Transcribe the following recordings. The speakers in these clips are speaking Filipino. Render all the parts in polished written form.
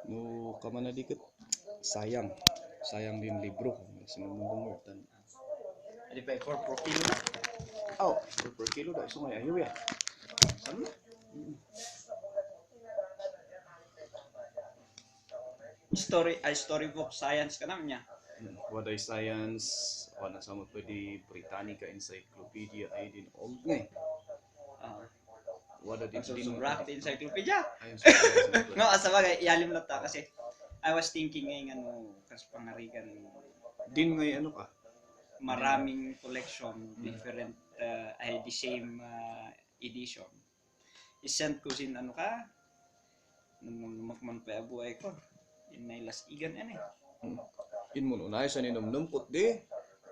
No kamanadikit sayang. Sayang din libro. Sinumubong tan. Adi pa 4 per kilo na. Oh, per kilo da iso may ayo ya. Sama. Story book science ka naman niya. Waday science, wala sa mo pwede Britannica Encyclopedia ay din old nga eh. Wala din Pagsusubra ka encyclopedia. Ayun sa science. No, asa bagay, ialim na ta kasi I was thinking ngayon kasi pangarigan Din may ano ka? maraming collection, different, ay the same edition. I-send ko sin ano ka, nung lumakman pa buhay ko. In may lasigan yan eh. In mo na sa ninom numpot di.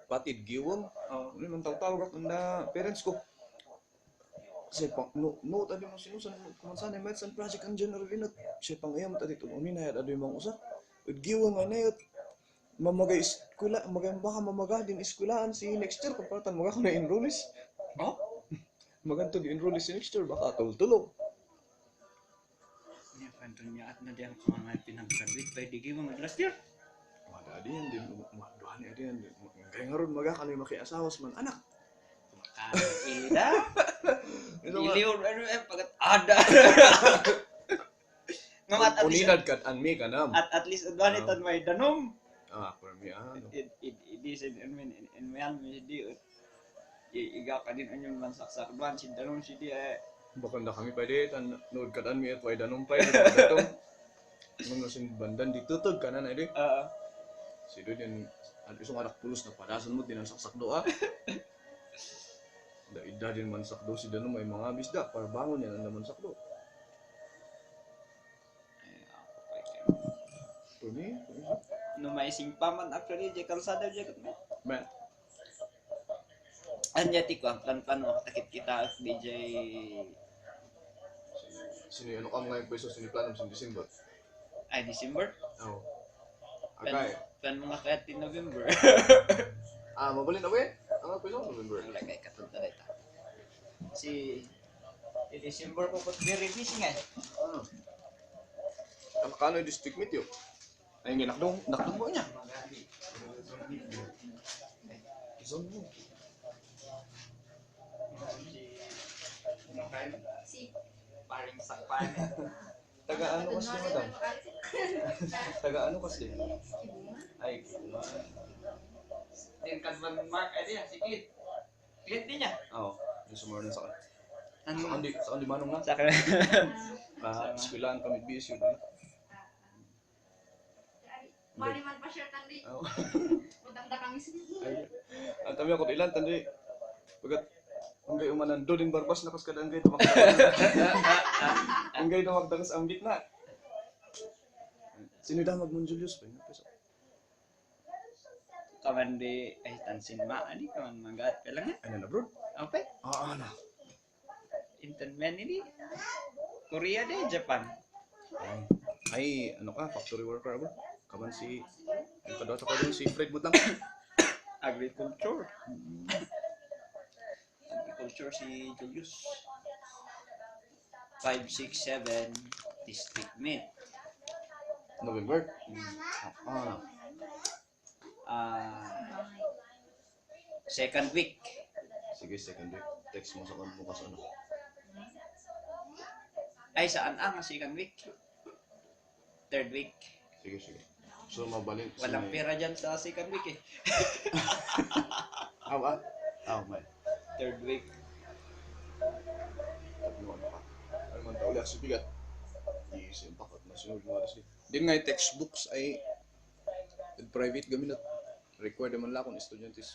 Patid giwom. Oh. Ano man tawag ako na parents ko. Kasi pang no tadi mo sinusan kung saan ay medicine project ang general inat. Siya pang iyam tadi to umi na yad ado yung mga usa. Giwom nga na yun. Mamagay eskwela, baka mamaga din eskwelaan si next year kapatan maga ko na enrollees. Oh? Maganto di enrollees si next year baka tultulo. Niya kanto niya at na diyan ko mga pinag-graduate by the game last year. Wala din din duhan ni din. Kaya ngaron maga kanoy makiasawas man anak. Ida. Iliw ano pagat ada. Ngam at Uninad kat anmi kanam. At least adwan itan may danom. For me ano. It is in man di iga ka din anyon man saksak duan si danom si di Baka na kami pwede tan nood kat anmi at way danumpay datong. Mga sin bandan ditutog kanan ay di. Si do din isong anak pulos na padasan mo dinasaksak doa. Da ida din man sakdo si danom may mga bisda para bangon yan naman sakdo. For me, no may singpaman actually di kalsada di kat man. Anya ti ko ang plan takit kita DJ Sino ano ka mga peso siniplanom sa December? ay December. Oo. Okay. Plan mga kaya ti November. Mabalin na ba eh? Ang peso November. Ang lagay katulad na ito. Si December ko very busy nga. Ang kano yung district meet yun? Ay nga nakdong mo niya. Zone mo. Si paring sakpan. Taga ano kasi madam? Taga ano kasi? Ay, Din kan man mark ay diya sikit. Clip din niya. Oo. Yung sumurnan sa kan. Ano? Sa kandi manong nga. Sa kan. Eskwilaan kami busy yun. Mari man pa share tandi. Oo. Udang da kami sini. Ang kami ako ilan tandi. Bagat ang gay umanan do din barbas na kas kadang gay tumakda. Ang gay tumakda sa ambit na. Sino damag mon Julius pa yun? Kaman di ay tansin ma ani kaman magat pa lang. Ano na bro? Okay. Ano? Interman ini Korea deh Japan. Ay, ano ka? Factory worker ba? Kaman si ang kadota ko din si Fred Butang. Agriculture. Agriculture si Julius. 567 district meet. November. Second week. Sige, second week. Text mo sa kan bukas ano. Ay saan ang second week? Third week. Sige. So mabalik Walang pera dyan sa second week eh. Man. Third week. Ano ka? Ano man tauli sa bigat. Isin pakot na sunod mo aras. Din nga textbooks ay private gamit at required man lang kung estudyante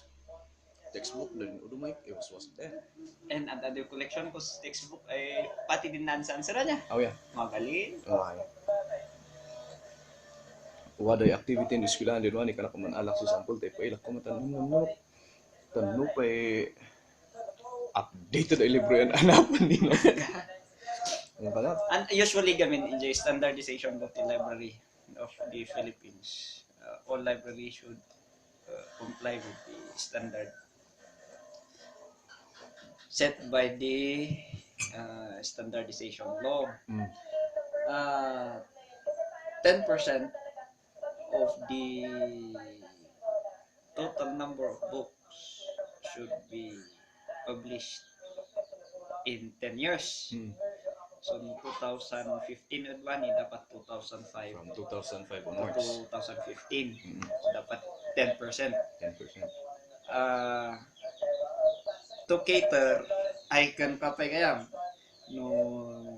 textbook din udumay was there. And ang other collection ko sa textbook ay pati din answer niya. Oh yeah. Magaling. Ay. Waday activity ni eskwelahan din wani kana man alak si sample tay pailak ko matan tanu pa updated ay libro yan anapan din. Ano pala? And usually gamin in the standardization of the library of the Philippines. All libraries should comply with the standard set by the standardization law. 10% of the total number of books should be published in 10 years. So, no 2015 at one, dapat 2005 From 2005 to onwards. 2015. Mm. So, dapat 10%. 10%. To cater, I can papayagam no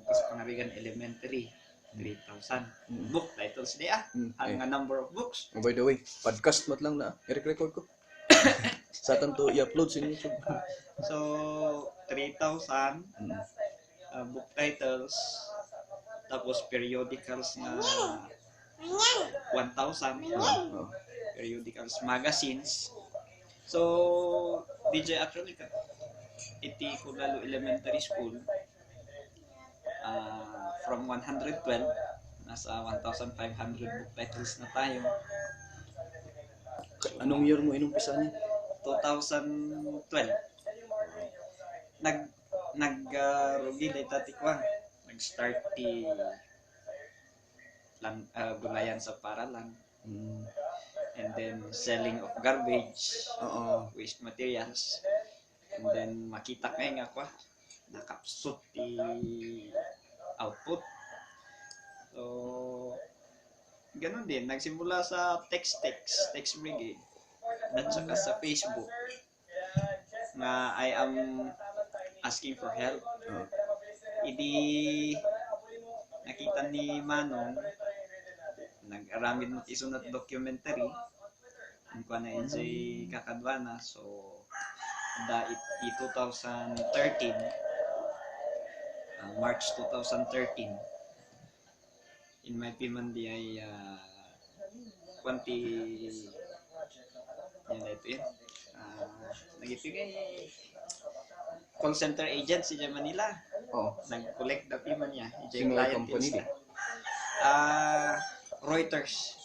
kas pangabigan elementary 3,000 book titles dia ang nga number of books. Oh, by the way, podcast mat lang na i-record ko. Sa atin to i-upload sa YouTube. So 3,000 book titles, tapos periodicals na 1,000 periodicals, magazines. So DJ actually iti Kulalu Elementary School, from 112 nasa 1,500 book titles na tayo. Anong year mo inumpisa niya? 2012 rugi day tatikwa, nag-start ti gulayan sa paralan, and then selling of garbage, waste materials, and then makita nga ako nakapsot ti output. So ganun din, nagsimula sa text brigade at saka sa Facebook na I am asking for help. Idi nakita ni Manong nag-aramid mo isunod documentary ang kwa na NJ Kakadwana. So da 2013 March 2013 in my pimandi ay kwanti yan ito yun nagipigay call center agent si Manila. Nag-collect the payment niya. Sino ang company di? Reuters.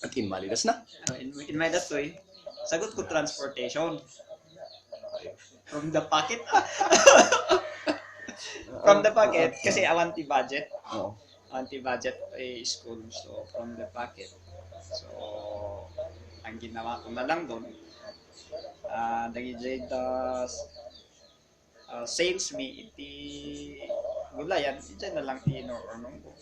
At inmalidas na. In my datoy, sagot ko transportation. From the pocket. From the pocket, kasi awanti budget. Awanti budget school. So, from the pocket. So, ang ginawa ko na lang doon, nag-ijay sales me iti gulayan, ijay na lang tinor-ornong ko.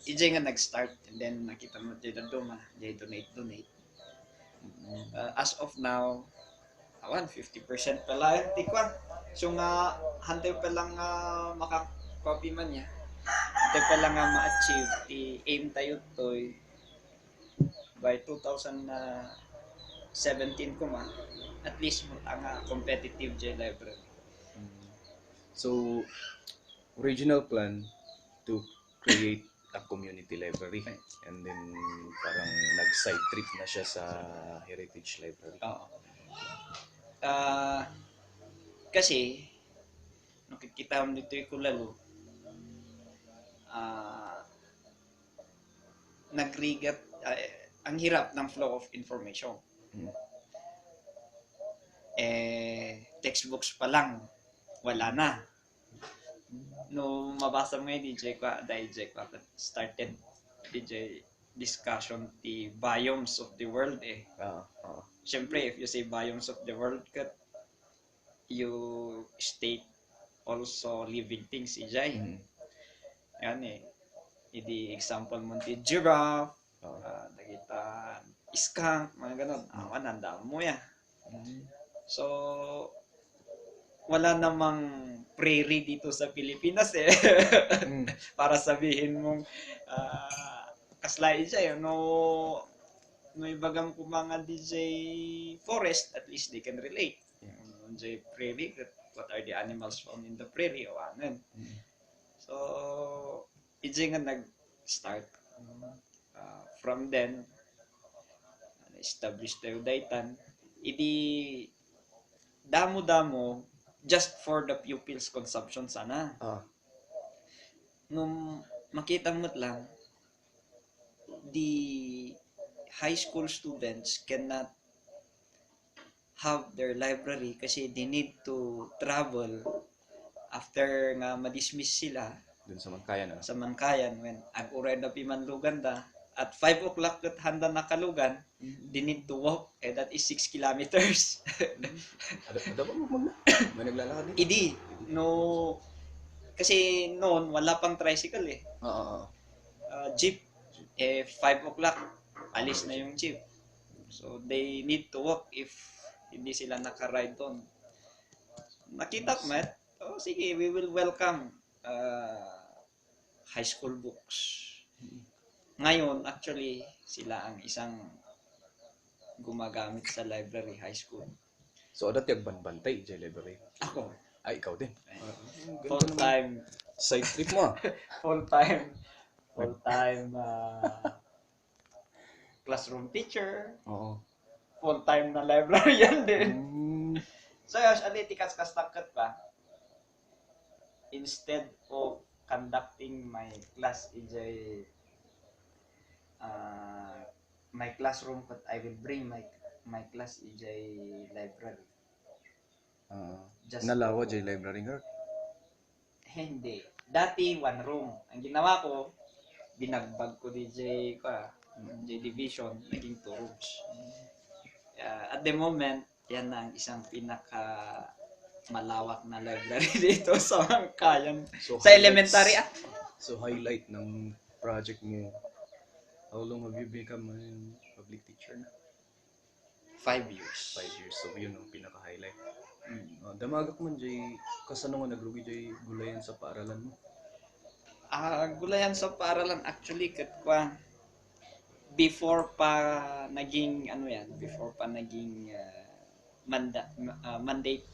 Ijay nga nag-start, and then nakita mo dito duma, ijay donate. As of now, 50% pala yung tikwan. So nga, hantay pa lang maka-copy man niya. Hantay pa lang ma-achieve, aim tayo to by 2017 ko man, at least mo ang competitive J library. So, original plan to create a community library, and then parang nag-side trip na siya sa Heritage Library. Kasi nung kita mo dito yung Kulalu, nagrigat ang hirap ng flow of information. Textbooks pa lang wala na. No mabasa mo yung DJ ko started DJ discussion the biomes of the world Siyempre, if you say biomes of the world, you state also living things, ijay. Yan Idi example mo ti giraffe, nakita skunk, mga ganon. Nandaan mo yan. So, wala namang prairie dito sa Pilipinas para sabihin mong kaslay siya no ibagam ko mga DJ forest, at least they can relate. DJ prairie, what are the animals found in the prairie o anan. So DJ nga nag-start from then establish tayo daytan idi damo-damo just for the pupils consumption sana. Nung makita mo lang the high school students cannot have their library kasi they need to travel a after nga ma-dismiss sila Dun sa Mangkayan, sa Mangkayan, when ag-uray na pimanlugan da, at 5 o'clock kat handa nakalugan, they need to walk, that is 6 kilometers. Ada ba mo na? May naglalakad dito? Idi, no, kasi noon, wala pang tricycle eh. Oo. Jeep, 5 o'clock, alis na yung jeep. So, they need to walk if hindi sila nakaride doon. Nakita ko, Matt, sige, we will welcome high school books. Ngayon, actually, sila ang isang gumagamit sa library, high school. So, adat yung banbantay, J Library. Ako, Ay, ikaw din. full-time, Side trip mo. full-time classroom teacher, Oo. full-time na librarian din. Mm. So, actually, tikas takot pa. Instead of conducting my class in my classroom, but I will bring my class in library. Just Nalawa, J Library nga. Hindi. Dati, one room. Ang ginawa ko, binagbag ko DJ division, naging 2 rooms. At the moment, yan ang isang pinaka malawak na library dito sa Mangkayan. So, Sa elementary So, highlight ng project mo. How long have you become a public teacher na? 5 years. 5 years. So, yun ang pinaka-highlight. Damagak man, Jay, kasano nga naglugi, Jay, gulayan sa paaralan mo? Gulayan sa paaralan, actually, before pa naging, mandate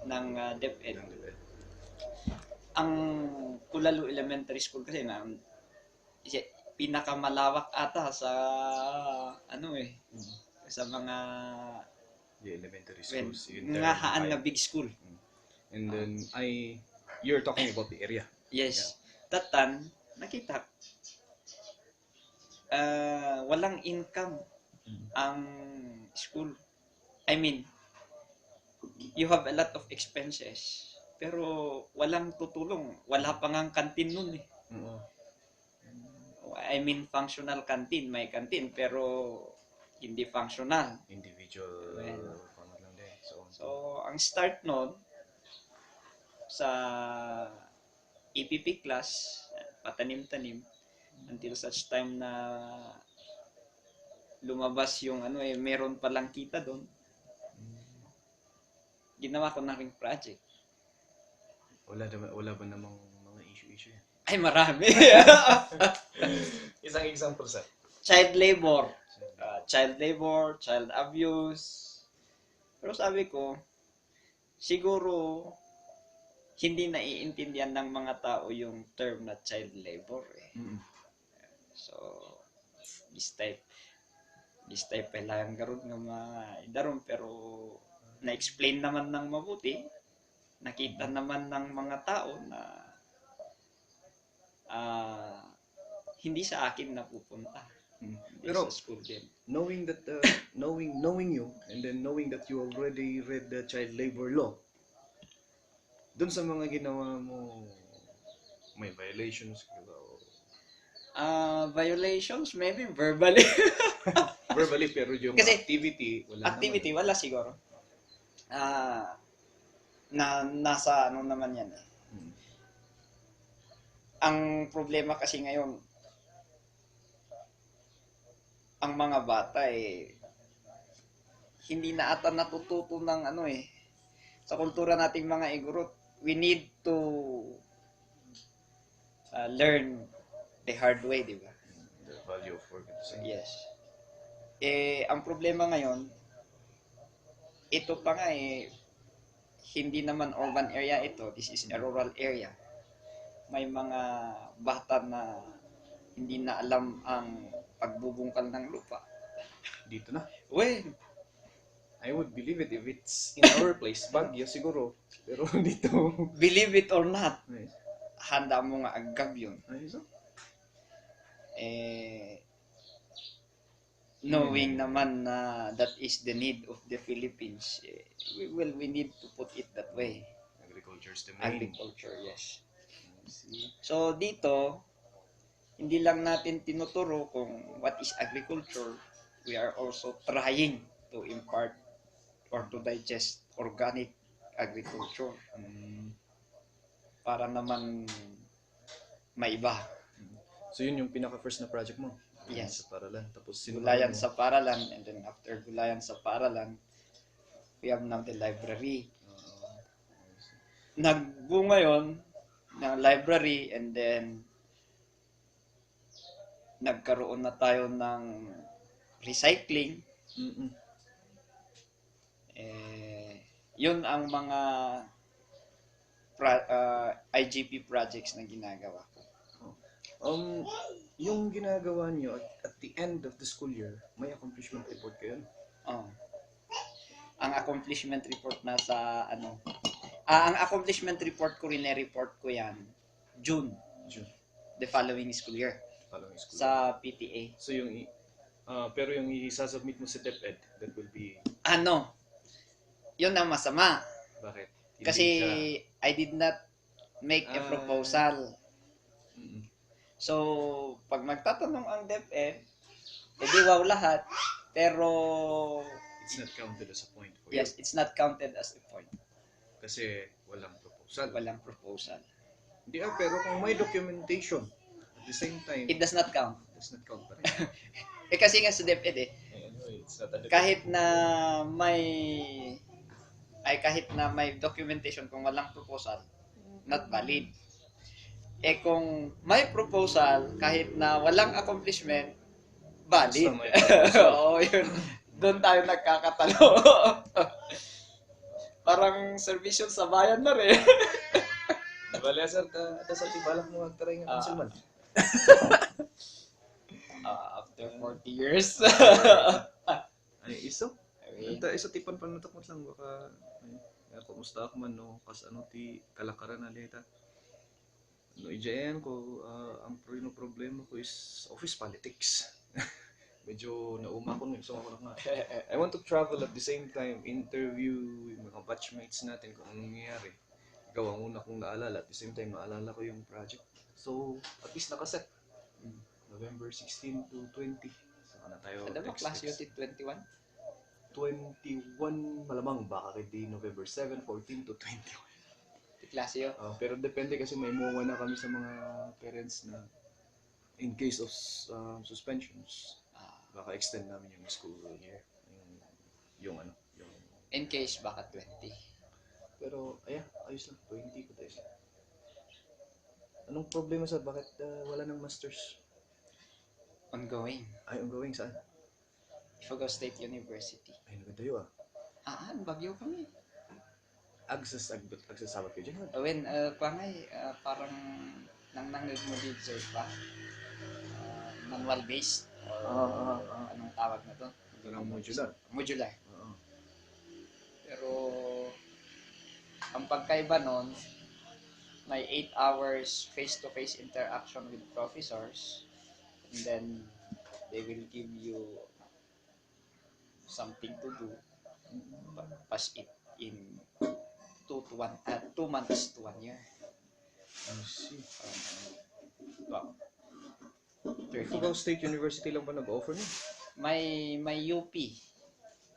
ng DepEd. Ang Kulalu Elementary School kasi pinakamalawak ata sa sa mga The elementary schools. ngahaan nga big school. And then, you're talking about the area. Yes. Tatan, nakita, walang income ang school. I mean, you have a lot of expenses, pero walang tutulong. Wala pa ngang canteen nun eh. I mean, functional canteen. May canteen, pero hindi functional. Individual, ano lang din. So, ang start nun, sa EPP class, patanim-tanim, until such time na lumabas yung meron palang kita doon. Ginawa ko na ring project. Wala ba namang mga issue? Ay, marami. Isang example, sir. Child labor, child abuse. Pero sabi ko, siguro hindi naiintindihan ng mga tao yung term na child labor eh. So, this type lang garod ng mga idaron, pero na-explain naman ng mabuti, nakita naman ng mga tao na hindi sa akin napupunta. Pero sa school din. Knowing that knowing you, and then knowing that you already read the child labor law, dun sa mga ginawa mo, may violations ka ba? Violations, maybe verbally. Verbally, pero yung Kasi activity, wala siguro. Nasa naman yan eh. Ang problema kasi ngayon, ang mga bata hindi na ata natututo ng sa kultura nating mga igurot. We need to learn the hard way, di ba? The value of work. Yes. Ang problema ngayon, ito pa nga hindi naman urban area ito. This is a rural area. May mga bata na hindi na alam ang pagbubungkal ng lupa. Dito na. Well, I would believe it if it's in our place. Baguio siguro. Pero dito. believe it or not, Nice. handa mo nga agab yun. Ayos. Knowing naman na that is the need of the Philippines, we need to put it that way. agriculture is the main. Agriculture, yes. I see. So dito, hindi lang natin tinuturo kung what is agriculture, we are also trying to impart or to digest organic agriculture Mm. para naman maiba. So yun yung pinaka-first na project mo? Yes. Sa Paralan. Tapos Gulayan mo? sa Paralan, and then after Gulayan sa Paralan, we have now the library. I see. Nagbunga yon ng library, and then nagkaroon na tayo ng recycling. Mm-mm. Yun ang mga IGP projects na ginagawa ko. Yung ginagawa niyo at the end of the school year, may accomplishment report kayo? Oh. Ang accomplishment report na sa ang accomplishment report ko rin, report ko yan June, June. the following school year Following school. sa PTA. So yung pero yung i-submit mo sa DepEd, that will be Yun ang masama. bakit? Hindi Kasi siya- I did not make a proposal. Mm-mm. So, pag nagtatanong ang DepEd, edi wow lahat. Pero, It's not counted as a point for yes, it's not counted as a point. you. Kasi walang proposal. Walang proposal. Hindi pero kung may documentation at the same time, It does not count. does not count pa rin. Kasi nga sa DepEd Anyway, it's not a kahit na may documentation kung walang proposal, not valid. Kung may proposal, kahit na walang accomplishment, valid. Basta may proposal. Oo, yun. Doon tayo nagkakatalo. Parang servisyon sa bayan na rin. Bale, sir, sa tibalak mo magtaray ng konsulman. After 40 years. Ay, iso? Anta, iso tipan pa natakot lang. Baka, kumusta ako man, no? Kas ti kalakaran na leta. Ijayan ko, ang problema ko is office politics. Medyo nauma ko nung ako lang nga. I want to travel at the same time, interview yung mga batchmates natin kung anong nangyayari. Ikaw ang una kong naalala, at the same time naalala ko yung project. So, at least nakaset. November 16 to 20. Saka na tayo. Ano ba class UT 21? 21 malamang, baka kay di November 7, 14 to 21. Klase yun. Pero depende kasi may muwa na kami sa mga parents na in case of suspensions, baka extend namin yung school year. Yung In case, baka 20. pero ayos lang, 20 ko tayo. Anong problema sir? Bakit wala ng masters? Ongoing. Ay, ongoing saan? Ifugao State University. Ay, nagatayo Bagyo kami. Agsasabat kayo dyan. When, parang nang mo dito pa. Manual based. Anong tawag na to? Parang modular. Modular. Oo. Pero, ang pagkaiba nun, may 8 hours face-to-face interaction with professors, and then they will give you something to do. Pass it in 2 months to 1 year. I see. Wow. Ifugao State University lang ba nag-offer niyo? May UP.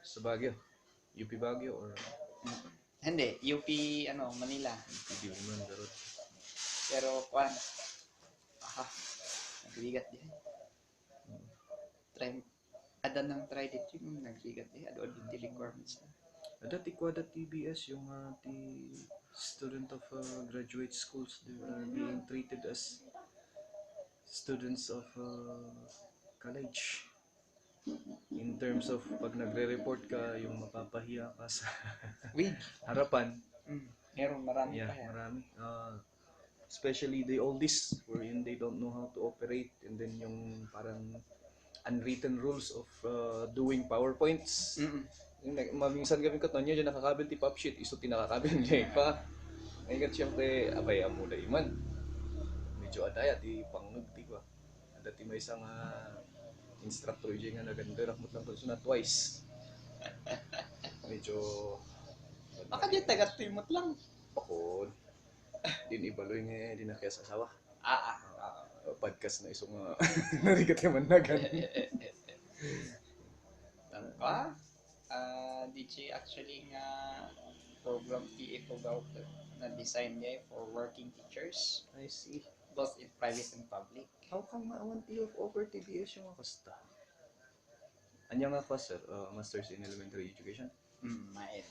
Sa Baguio? UP Baguio or Hindi, UP Manila. hindi naman pero Pero nagbigat din. Try dito yung nagbigat din. Adoon yung requirements na. dati ko TBS yung the student of graduate schools, they are being treated as students of college. In terms of pag nagre-report ka, yung mapapahiya ka sa harapan. Meron marami Yeah, pa yan. marami. Especially the oldies, wherein they don't know how to operate, and then yung parang unwritten rules of doing PowerPoints. Maminsan kami kat niya dyan nakakabil ti pop sheet, iso tinakakabil niya pa. Ngayon siyempre, abay amuda iman. Medyo adaya, ti pangnog, ti ba? Dati may isang instructor dyan nga naganda, rakmot lang na twice. Medyo... Baka di taga-timot lang. Bakod. Din ibaloy nga din na kaya sa asawa. Podcast na isong narigat yung managan. Tanpa, DJ actually nga program PA program na design niya for working teachers, I see. both in private and public. How come maawan tiyo over TBS yung kasta? Anya nga ka sir, Masters in Elementary Education? Maed.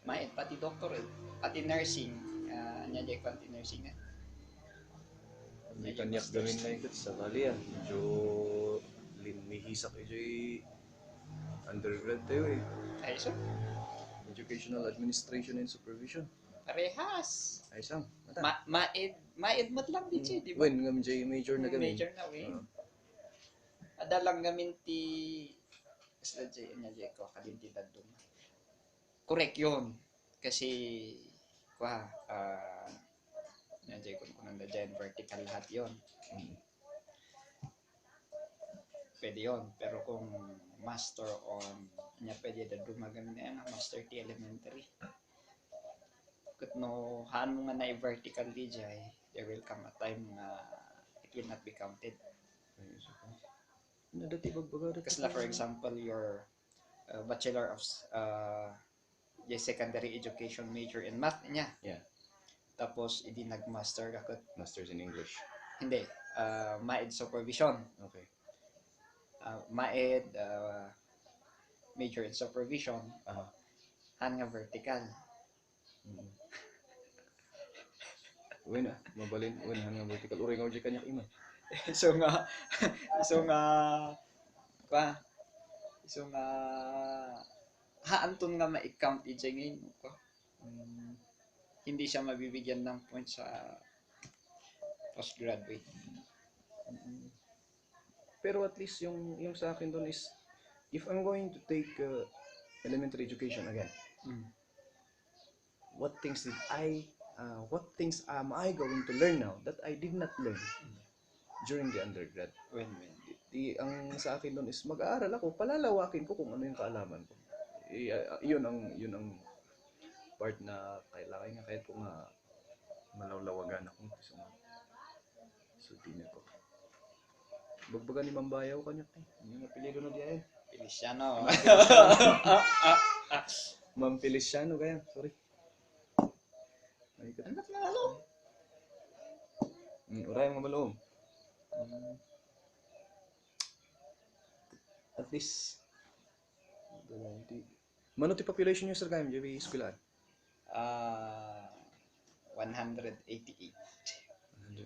Maed, pati doctorate, pati nursing. Anya dyan pati nursing nga. May kanyak gamin na ikot sa bali ah. Medyo linmihisak ito undergrad tayo eh. Ay, so, Educational Administration and Supervision. parehas. Ay sang. Mata. Maed mo lang DJ, di ba? When nga major na gamin. Major na, win. Adalang gamin ti isla jay anya jay ko kalintidad dun. Correct yun. Kasi anya jay ko nanda dyan vertical lahat yun. Pwede yun. Pero kung master on anya pwede dad dumagamin na yan master ti elementary. Kut no haan mo nga na vertical DJ, there will come a time na it will not be counted. Nadati bagbaga. Kasi for example, your Bachelor of Secondary Education major in math niya. Yeah. Tapos, hindi nag-master ako. Masters in English. Hindi. MAED supervision. Okay. MAED major in supervision. Han nga vertical. Uy na, mabalin. Uy na, hanggang vertical. Uray nga uji kanyak ima. so nga haanton nga ma-count ije ngayon ko. Hindi siya mabibigyan ng point sa postgraduate. Pero at least yung sa akin doon is if I'm going to take elementary education again, what things am I going to learn now that I did not learn during the undergrad? When Ang sa akin doon is mag-aaral ako, palalawakin ko kung ano yung kaalaman ko. Yun ang part na kailangan nga kahit kung malawlawagan ako so tingnan ko. Bagbaga ni Mambayaw kanya yung apelyido na diyan. Feliciano. Ma'am Feliciano kaya, sorry. Ano na lalo? Uray mga balong. At least mano ti population niyo sir kayam di eskwelahan? 188.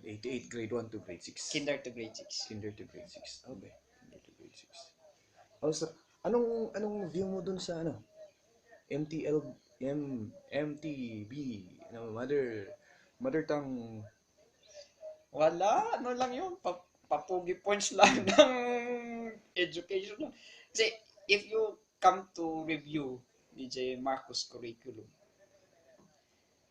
188 grade 1 to grade 6. Kinder to grade 6. Kinder to grade 6. Okay. Kinder to grade 6. Oh, sir, anong view mo dun sa MTB, mother tongue? Wala, ano lang yun, papugi points lang ng education. Kasi if you come to review DJ Marcos curriculum,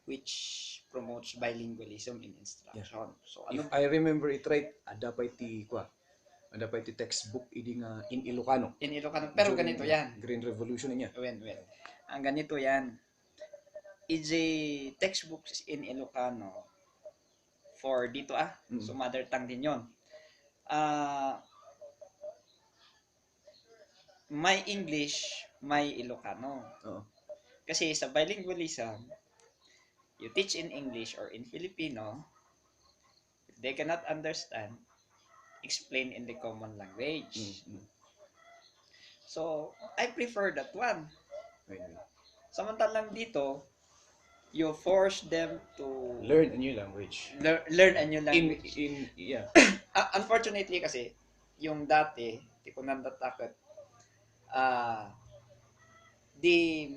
which promotes bilingualism in instruction. Yeah. So, If I remember it right, ada pa iti textbook idi nga in Ilocano. In Ilocano, pero During ganito yan. Green Revolution niya. Well. Ang ganito yan. EJ textbooks in Ilocano for dito So mother tongue din yon. May English, may Ilocano. Oo. Kasi sa bilingualism, you teach in English or in Filipino, if they cannot understand, explain in the common language. So, I prefer that one. Right. Samantalang dito, you force them to Learn a new language. learn a new language. Yeah. Unfortunately kasi, yung dati, di ko nandatakot, the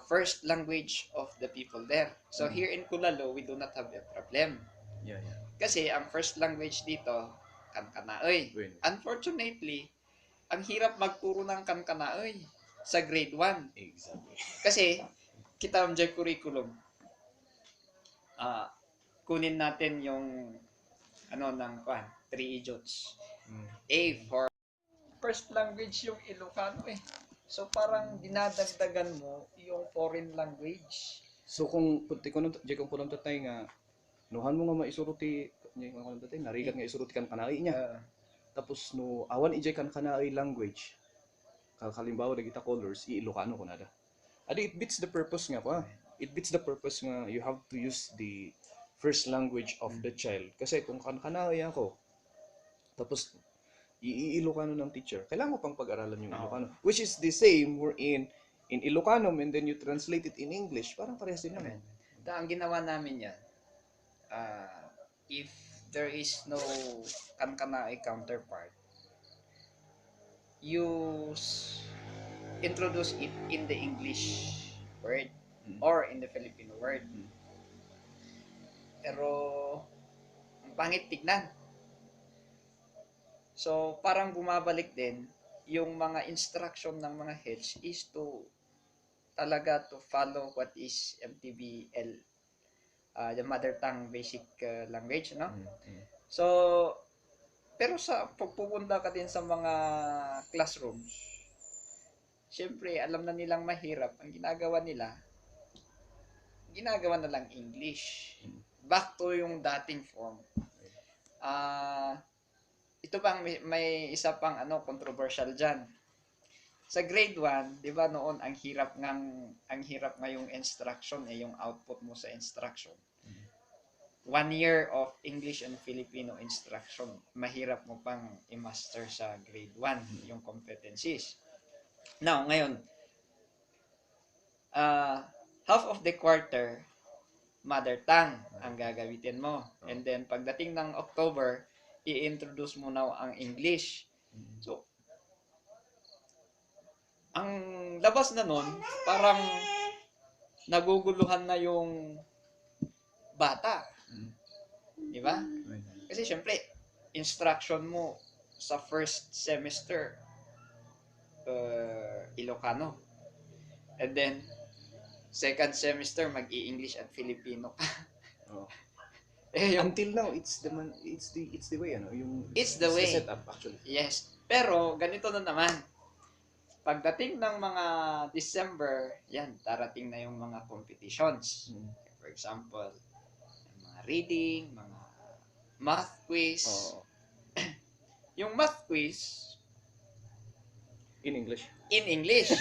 first language of the people there. So here in Kulalo, we do not have a problem. Yeah. Kasi ang first language dito, Kankanaoy. Well, Unfortunately, ang hirap magturo ng Kankanaoy sa grade 1. exactly. Kasi, kita ang dyan curriculum, kunin natin yung ng 3 idiots. A for first language yung Ilocano eh. So parang dinadagdagan mo yung foreign language. So kung punti ko nung jay kung kuno tatay nga nuhan mo nga maisuruti nya nga kuno tatay narigat nga isuruti kan kanai niya. Ah, Tapos no awan ijay kan kanai language. Kalimbawa dagita colors i-Ilocano ko nada. Adi it beats the purpose nga pa. It beats the purpose nga you have to use the first language of the child. Kasi kung kanai ako tapos i-Ilocano ng teacher, kailangan mo pang pag-aralan yung Ilocano. Which is the same we're in Ilocano and then you translate it in English, parang parehas din naman. ang ginawa namin yan, if there is no kankanai counterpart, use introduce it in the English word or in the Filipino word. Pero ang pangit tignan. So parang bumabalik din yung mga instruction ng mga heads is to talaga to follow what is MTBL, the mother tongue basic language, no? So pero sa pagpupunta ka din sa mga classrooms, syempre alam na nilang mahirap, ang ginagawa na lang English. Back to yung dating form. Ito pang may isa pang controversial diyan. Sa grade 1, 'di ba noon ang hirap nga yung instruction yung output mo sa instruction. 1 year of English and Filipino instruction, mahirap mo pang i-master sa grade 1 yung competencies. Now, ngayon, half of the quarter, mother tongue ang gagamitin mo. And then, pagdating ng October, i-introduce mo na ang English. So, ang labas na nun, parang naguguluhan na yung bata. Di ba? Kasi syempre, instruction mo sa first semester, Ilocano. And then, second semester, mag-i-English at Filipino ka. Oh. Yung, Until now, it's the way It's the way. setup actually. yes. Pero, ganito na naman. Pagdating ng mga December, yan, darating na yung mga competitions. For example, mga reading, mga math quiz. Oh, Yung math quiz, in English. in English.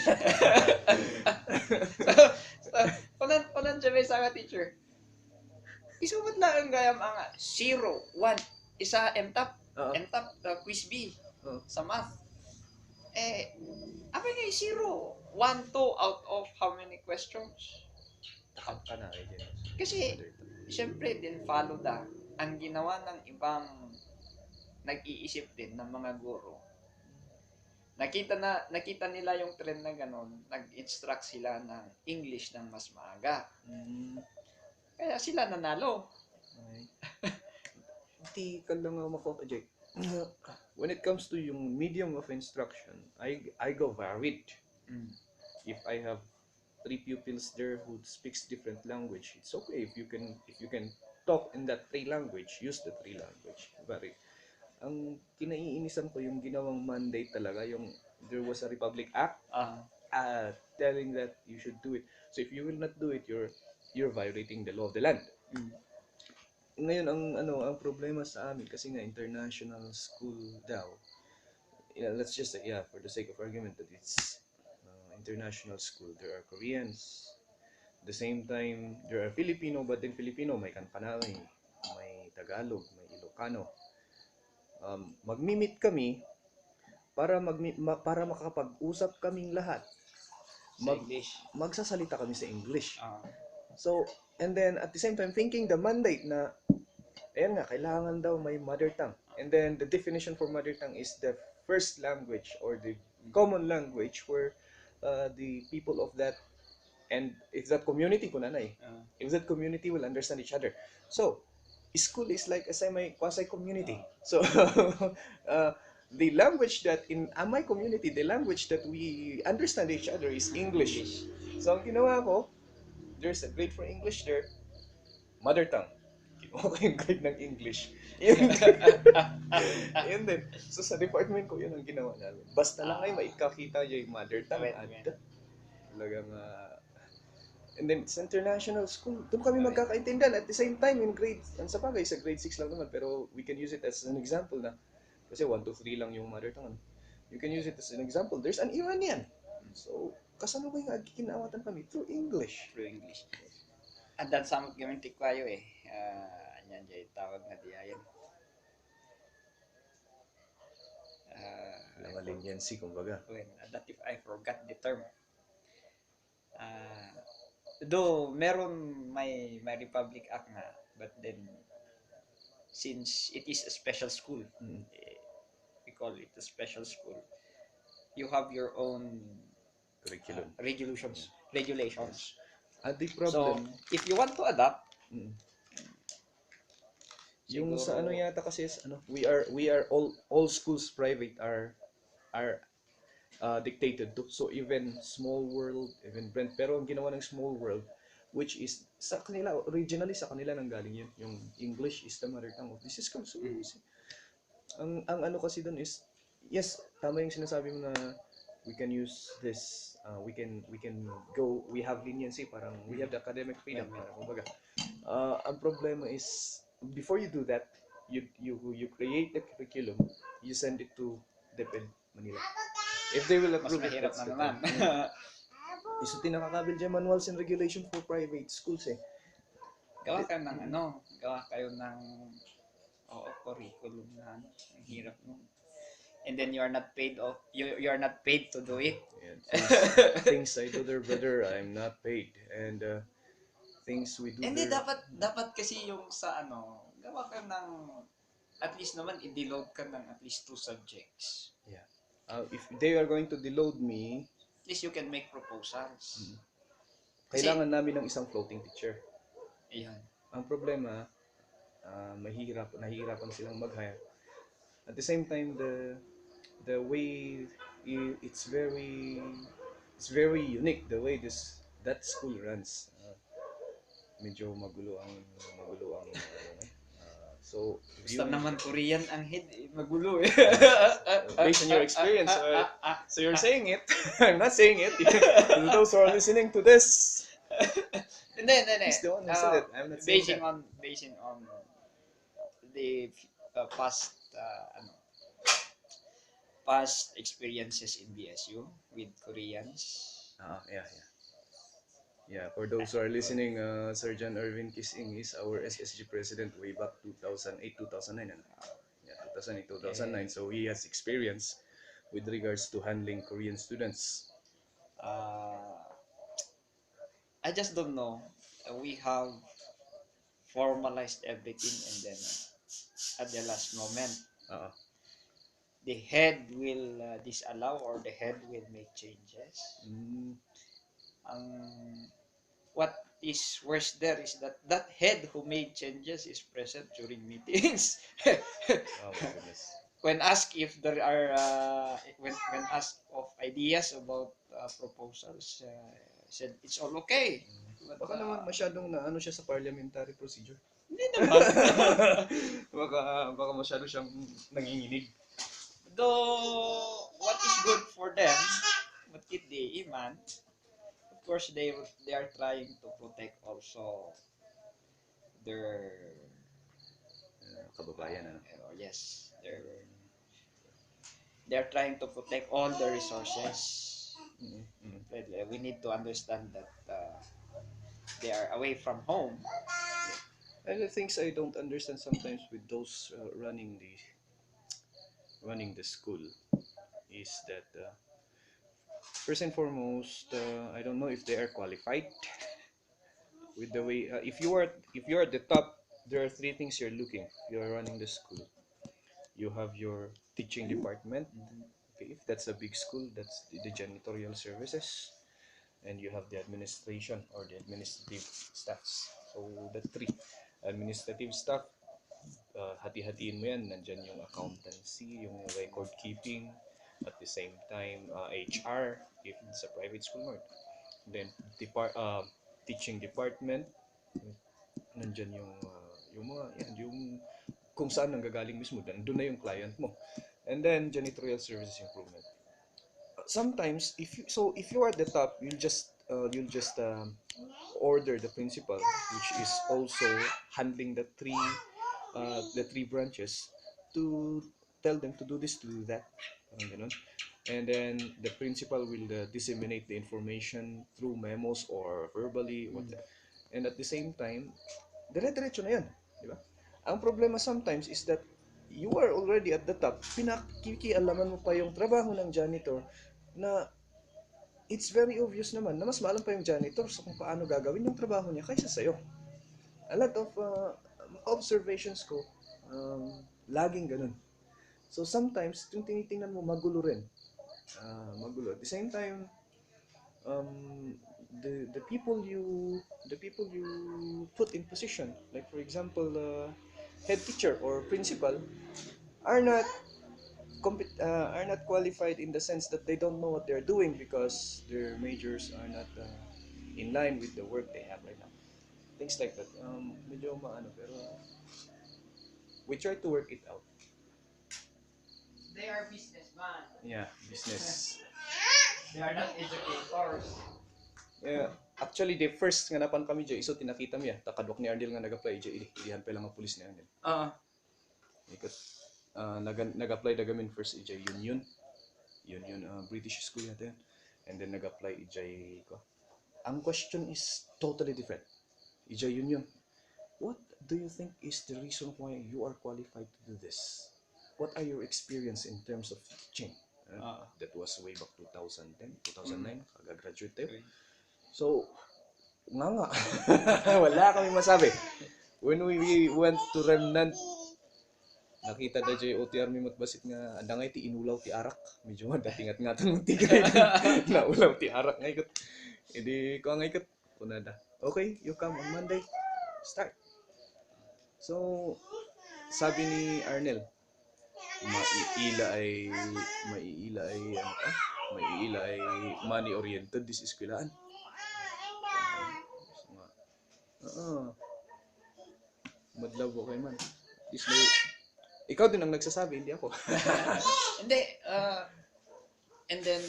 Kunan siya may sa teacher. Isumat lang ang gayam ang 0, 1, isa MTAP, MTAP quiz B sa math. Apa nga 0, 1, 2 out of how many questions? Takap ka na dyan. Kasi syempre din follow ang ginawa ng ibang nag-iisip din ng mga guro. Nakita nila yung trend na ganun, nag-instruct sila ng English ng mas maaga. Kaya sila nanalo. Hindi ka lang mako-project. When it comes to yung medium of instruction, I go varied. If I have 3 pupils there who speaks different language, it's okay if you can talk in that 3 language, use the 3 language. Vary. Ang kinaiinisan ko yung ginawang mandate talaga, yung there was a Republic Act telling that you should do it. So if you will not do it, you're violating the law of the land. Ngayon ang problema sa amin kasi nga international school daw. Let's just say for the sake of argument that it's international school. There are Koreans. At the same time, there are Filipino, but in Filipino may Kankanay, may Tagalog, may Ilocano. Magmi-meet kami para makakapag-usap kaming lahat. Magsasalita kami sa English. So, and then at the same time thinking the mandate na ayan nga kailangan daw may mother tongue. And then the definition for mother tongue is the first language or the common language where the people of that and if that community if that community will understand each other. So, school is like a quasi community. So the language that in my community, the language that we understand each other is English. So ang ginawa ko, there's a grade for English there, mother tongue. Kinuha ko yung grade ng English. Yun din. So sa department ko, yun ang ginawa namin. Basta lang ay maikakita yung mother tongue. Talagang And then it's international school. Doon kami magkakaintindihan at the same time in grade, sa bagay sa grade 6 lang naman, pero we can use it as an example na kasi 1 to 3 lang yung mother tongue. You can use it as an example. There's an Iranian. So, kasano ko yung agkikinawatan kami through English. Through English. At dan samot gamin tikwayo eh. Anyan jay tawag na diayan. Mga leniency, kumbaga. That if I forgot the term. Though meron may Republic Act nga, but then since it is a special school, we call it a special school, you have your own Curriculum. regulations. At the So, problem, if you want to adapt, yung siguro- sa ano yata kasi is, we are all schools private are dictated to. So even Small World, even Brent, pero ang ginawa ng Small World, which is sa kanila originally sa kanila nang galing yun, yung English is the mother tongue of this school. So ang ano kasi doon is, yes, tama yung sinasabi mo na we can use this, we can go, we have leniency, parang we have the academic freedom, parang kumbaga. Ang problema is before you do that, you create the curriculum, you send it to DepEd Manila. If they will mas approve it, mahirap that's na the naman. thing. Isa tinakakabil dyan manuals and regulation for private schools eh. Gawa kayo ng curriculum na ano, ang hirap nun. And then you are not paid to do it. Yeah, things I do there, brother, I'm not paid. And things we do Hindi there. dapat kasi yung sa gawa ka ng at least naman i-deload ka ng at least 2 subjects. Yeah. If they are going to deload me, At least you can make proposals. kailangan namin ng isang floating teacher. Ayan. Ang problema, nahihirapan silang mag-hire. At the same time, the way it's very unique the way that school runs. Medyo magulo ang so Basta naman Korean ang head, magulo eh. based on your experience, so you're saying it. I'm not saying it. Those who are listening to this, Hindi. he's the one who said it. I'm not saying Basing on the past experiences in BSU with Koreans. Yeah, for those who are listening, Sir John Irvin Kising is our SSG president way back 2008-2009. Yeah, 2008-2009. So he has experience with regards to handling Korean students. I just don't know. We have formalized everything and then at the last moment, the head will disallow or the head will make changes. What is worse there is that head who made changes is present during meetings. Oh my goodness. When asked if there are when asked of ideas about proposals, said it's all okay. But, Baka naman masyadong naano siya sa parliamentary procedure. hindi naman. baka masyado siyang nanginginig. Though what is good for them, matkit di iman, of course they are trying to protect also their Kababayan, ano? yes, they're trying to protect all the resources. But, we need to understand that they are away from home. And the things I don't understand sometimes with those running the school is that first and foremost, I don't know if they are qualified with the way. If you are at the top, there are 3 things you're looking. You are running the school. You have your teaching department. Okay, if that's a big school, that's the janitorial services, and you have the administration or the administrative staffs. So the 3 administrative staff, hati-hatiin mo yan. Nandyan yung accountancy, yung record keeping, at the same time HR if it's a private school mo. Then teaching department, nandyan yung mga yung kung saan nanggagaling mismo, doon na yung client mo. And then janitorial services improvement. Sometimes if you are at the top, you'll just order the principal, which is also handling the three branches, to tell them to do this, to do that. Parang ganun. And then the principal will disseminate the information through memos or verbally, whatever. And at the same time, dire-diretso na yun. Di ba? Ang problema sometimes is that you are already at the top, pinakikialaman mo pa yung trabaho ng janitor na it's very obvious naman na mas maalam pa yung janitor sa kung paano gagawin yung trabaho niya kaysa sa'yo. A lot of observations ko, laging ganun. So sometimes, yung tinitingnan mo, magulo rin. Magulo. At the same time, the people you put in position, like for example, head teacher or principal, are not are not qualified in the sense that they don't know what they're doing because their majors are not in line with the work they have right now. Things like that. Medyo maano, pero we try to work it out. They are businessmen. Yeah, business. They are not educators. Yeah. Actually, the first nga napan kami dyan, iso tinakita mo yan. Takadwak ni Ardel nga nag-apply dyan. Ilihan pa lang ang pulis ni Ardel. Ikot. Nag-apply na gamin first ijay union. British school natin. And then nag-apply ijay ko. Ang question is totally different. Ijay union. What do you think is the reason why you are qualified to do this? What are your experience in terms of teaching? That was way back 2010, 2009. Kagagraduate tayo. So, nga. Wala kami masabi. When we went to Remnant, nakita na dyan yung OTR Mimot Basit nga, andangay ti inulaw ti arak. Medyo datingat nga ito ng tigay. Naulaw ti arak nga ikot. Hindi ko nga ikot. Kunada. Okay, you come on Monday. Start. So, sabi ni Arnel, maiila ay money oriented this eskwelaan. Madlaw ko kay man. Ikaw din ang nagsasabi, hindi ako. Hindi, and then,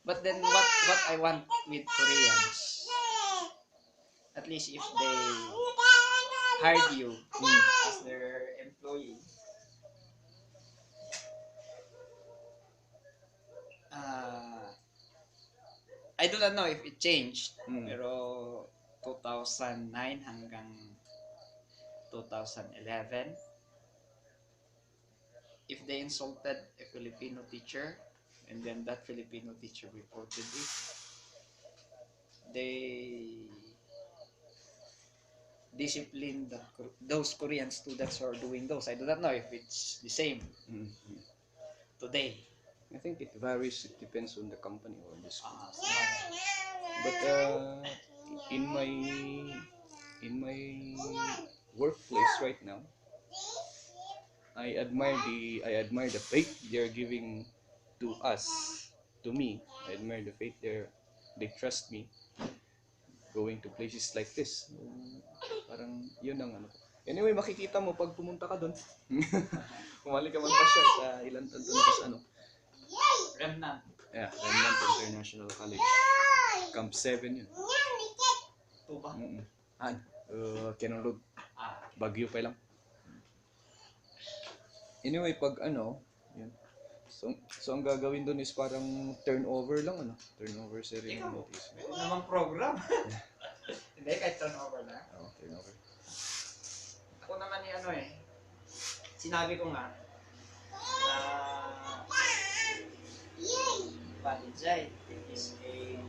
but then what I want with Koreans, at least if they hired you as their employee, I do not know if it changed, pero 2009 hanggang 2011, if they insulted a Filipino teacher and then that Filipino teacher reported it, they disciplined those Korean students who are doing those. I do not know if it's the same today. I think it varies. It depends on the company or the school. But in my workplace right now, I admire the faith they're giving to us, to me. I admire the faith they trust me going to places like this. Parang yun ang ano. Anyway, makikita mo pag pumunta ka doon. Kumali ka man pa siya sa ilan tanto na sa ano. Remnant. Yeah, Remnant International College. Camp 7 yun. Ito ba? Cannon Road. Baguio pa lang. Anyway, pag ano, yun. So ang gagawin doon is parang turnover lang, ano? Turnover ceremony. Ito namang program. Hindi, kahit turnover na. Turnover. Ako naman sinabi ko nga, Balinjay is a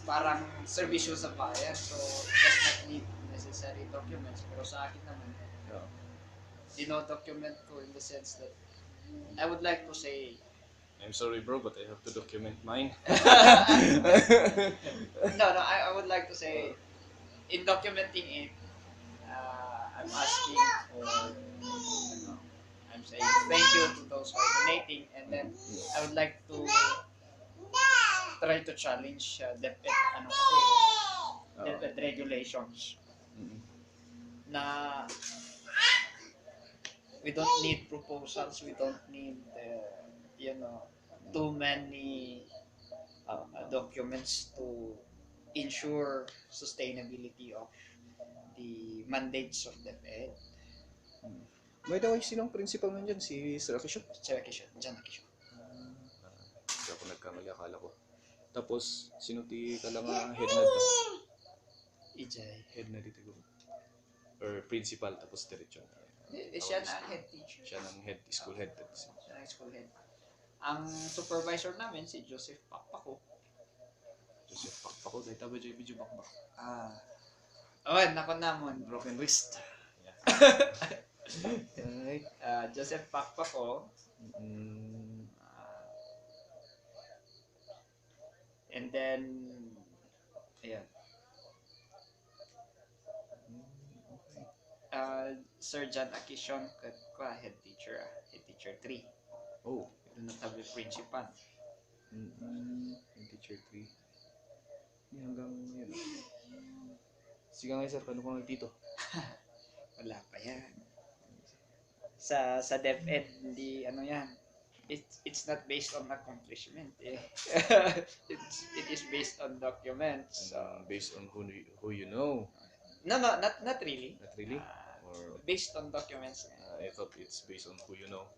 parang servisyo sa bayan, so does not need necessary documents. Pero sa akin naman, dino-document ko in the sense that I would like to say, I'm sorry bro, but I have to document mine. I would like to say, in documenting it, I'm asking for, I'm saying thank you to those who are donating, and then I would like to try to challenge DepEd regulations na we don't need proposals, we don't need too many documents to ensure sustainability of the mandates of DepEd. By the way, sinong principal nun dyan? Si Sir Akisho? Sir Akisho, Jan Akisho. Hindi ako nagkamali, akala ko. Tapos, sino ti ka lang head na ta? Ijay. Head na dito. Or principal, tapos diretso. Siya na ang head teacher. Siya ng head, school head. Siya ang school head. Ang supervisor namin, si Joseph Pakpako. Joseph Pakpako, dahil taba dyan video bakbak. Oh, nako namon. Broken wrist. Ay. Joseph Pakpako. And then, ayan. Sir John Akishon, head teacher 3. Oh. Ito na tabi principal. Teacher 3. Hanggang yun. Sige nga sir, paano ko dito? Wala pa yan. Sa DepEd, hindi ano yan. It's not based on accomplishment. Eh. it is based on documents. Based on who you know. No, not really. Not really? Or based on documents. I thought it's based on who you know.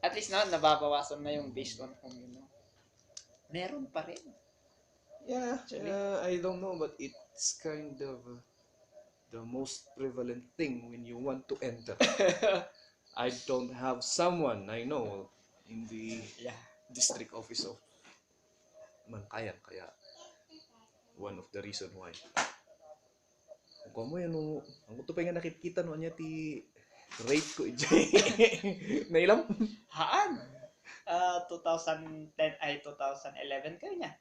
At least na, nababawasan na yung based on whom you know. Meron pa rin. Yeah, I don't know, but it's kind of the most prevalent thing when you want to enter. I don't have someone I know in the district office of Mankayan, kaya one of the reason why. Kung mo yan, ang kuto pa nga nakikita no, niya ti rate ko, nailam? Haan? 2010 ay 2011 kayo niya?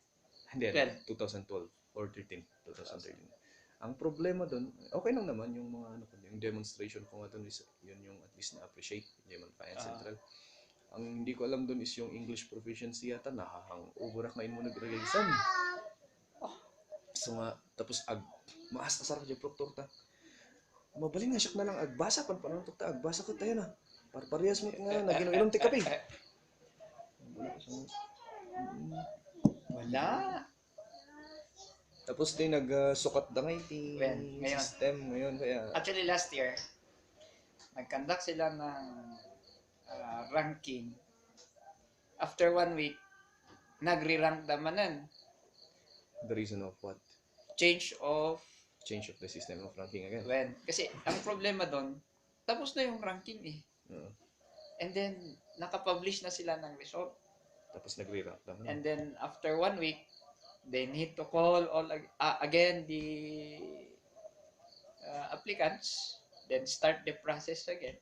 Hindi, 2012 or 13, 2013. Ang problema doon, okay lang naman yung mga yung demonstration ko nga doon is yun yung at least na-appreciate, hindi man Mankayan Central. Ang hindi ko alam doon is yung English proficiency yata, nahahang uburak na mo nag-realisan. So nga, tapos maas na sarap yung proctor ta. Mabaling nga siya na lang, agbasa pa paano ta, agbasa ko tayo na. Parehas mo nga, naginom-inom ti kape. Wala. Tapos din nagsukat da ngayon Ngayon. system ngayon kaya Actually last year, nag-conduct sila ng ranking. After 1 week, nagre-rank damanan. the reason of what? Change of The system of ranking again. when. Kasi ang problema doon, tapos na yung ranking eh. And then, nakapublish na sila ng result. Tapos nagre-rank naman. And then, after 1 week, they need to call all again the applicants, then start the process again.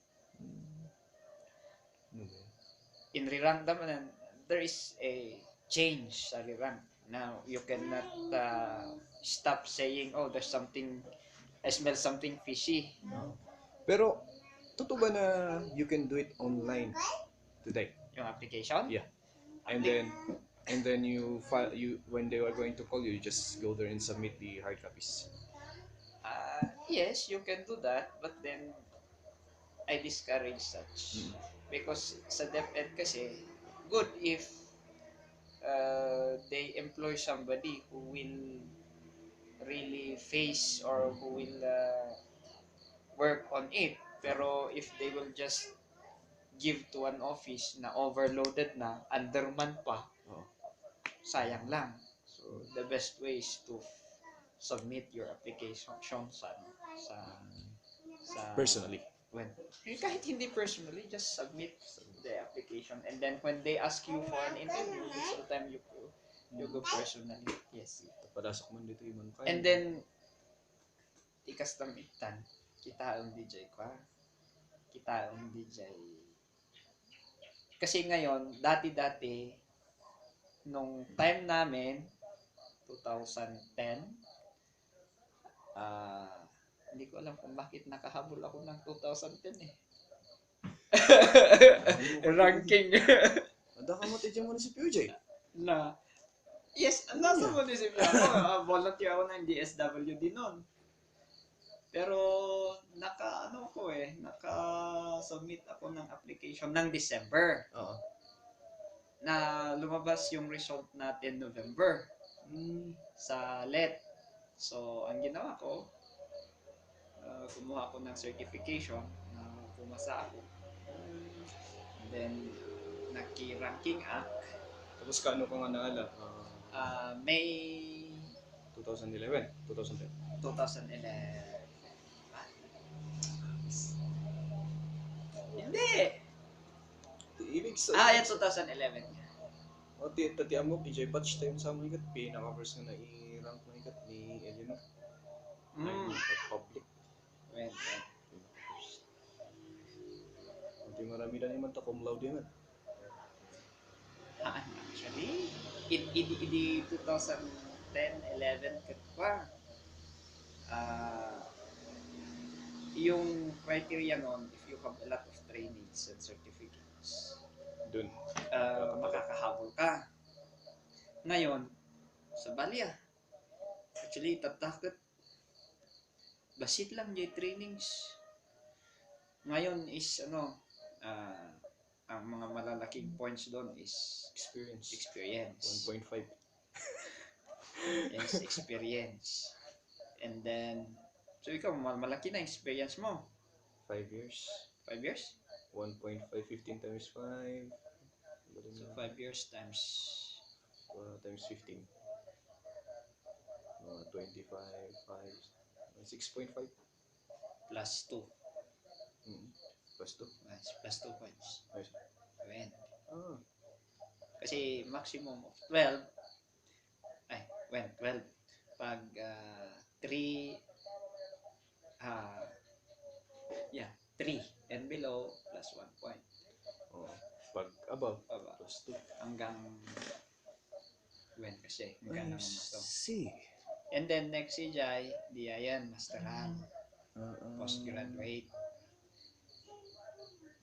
In re-rank naman, there is a change sa re-rank. Now, you cannot stop saying, oh, there's something, I smell something fishy. Pero totoo ba na you can do it online today? Yung application? Yeah. And then you file when they are going to call you, you just go there and submit the hard copies. Yes, you can do that, but then I discourage such. Because sa DepEd kasi, good if they employ somebody who will really face or who will work on it. Pero if they will just give to an office na overloaded na, underman pa, sayang lang. So, the best way is to submit your application sa Personally. kahit hindi personally, just submit the application, and then when they ask you for an interview, this the time you go personally. Yes. Padasok man dito yung Mankayan. And then tikas tamitan, kita ang DJ ko. Kita ang DJ. Kasi ngayon, dati nung time namin 2010, hindi ko alam kung bakit nakahabol ako ng 2010 eh. Ranking. Anda ka mo tijang mo na si PUJ. Na. Yes, nasa munisipyo ako. Volunteer ako ng DSWD noon. Pero naka-submit ako ng application ng December. na lumabas yung result natin November sa LET. So, ang ginawa ko, kumuha ako ng certification na pumasa ako. And then, naki-ranking up. Tapos kaano ka nga naala? May 2011, 2010. 2011. Hindi! Ibig sa... Yan 2011. O, tatiyan mo, PJ Patch tayo sa mga ikat. Pinaka-first na i-rank na ikat ni Eleanor. Public. Well, Hindi marami na naman ta cum laude yan. actually, in 2010, 11 kat pa. Yung criteria nun, if you have a lot of trainings and certificates, Dun. makakahabol ka. Ngayon, sa Balya, actually, tatakot. Basit lang yung trainings. Ngayon is, ang mga malalaking points doon is experience. 1.5. Yes, experience. And then, so ikaw, malaki na experience mo. 5 years. 5 years? 1.5, 15 times 5. So 5 years times Times 15. 25, 5, 6.5. plus 2. Plus 2. Plus 2 points. Ayos. Ayan. Ah. Kasi maximum of 12. 12. Pag 3 3 and below plus 1 point. Oh. Pag above, Aba, plus 2. hanggang kasi hanggang naman gusto. See. And then next CJ, di ayan, masteral, postgraduate.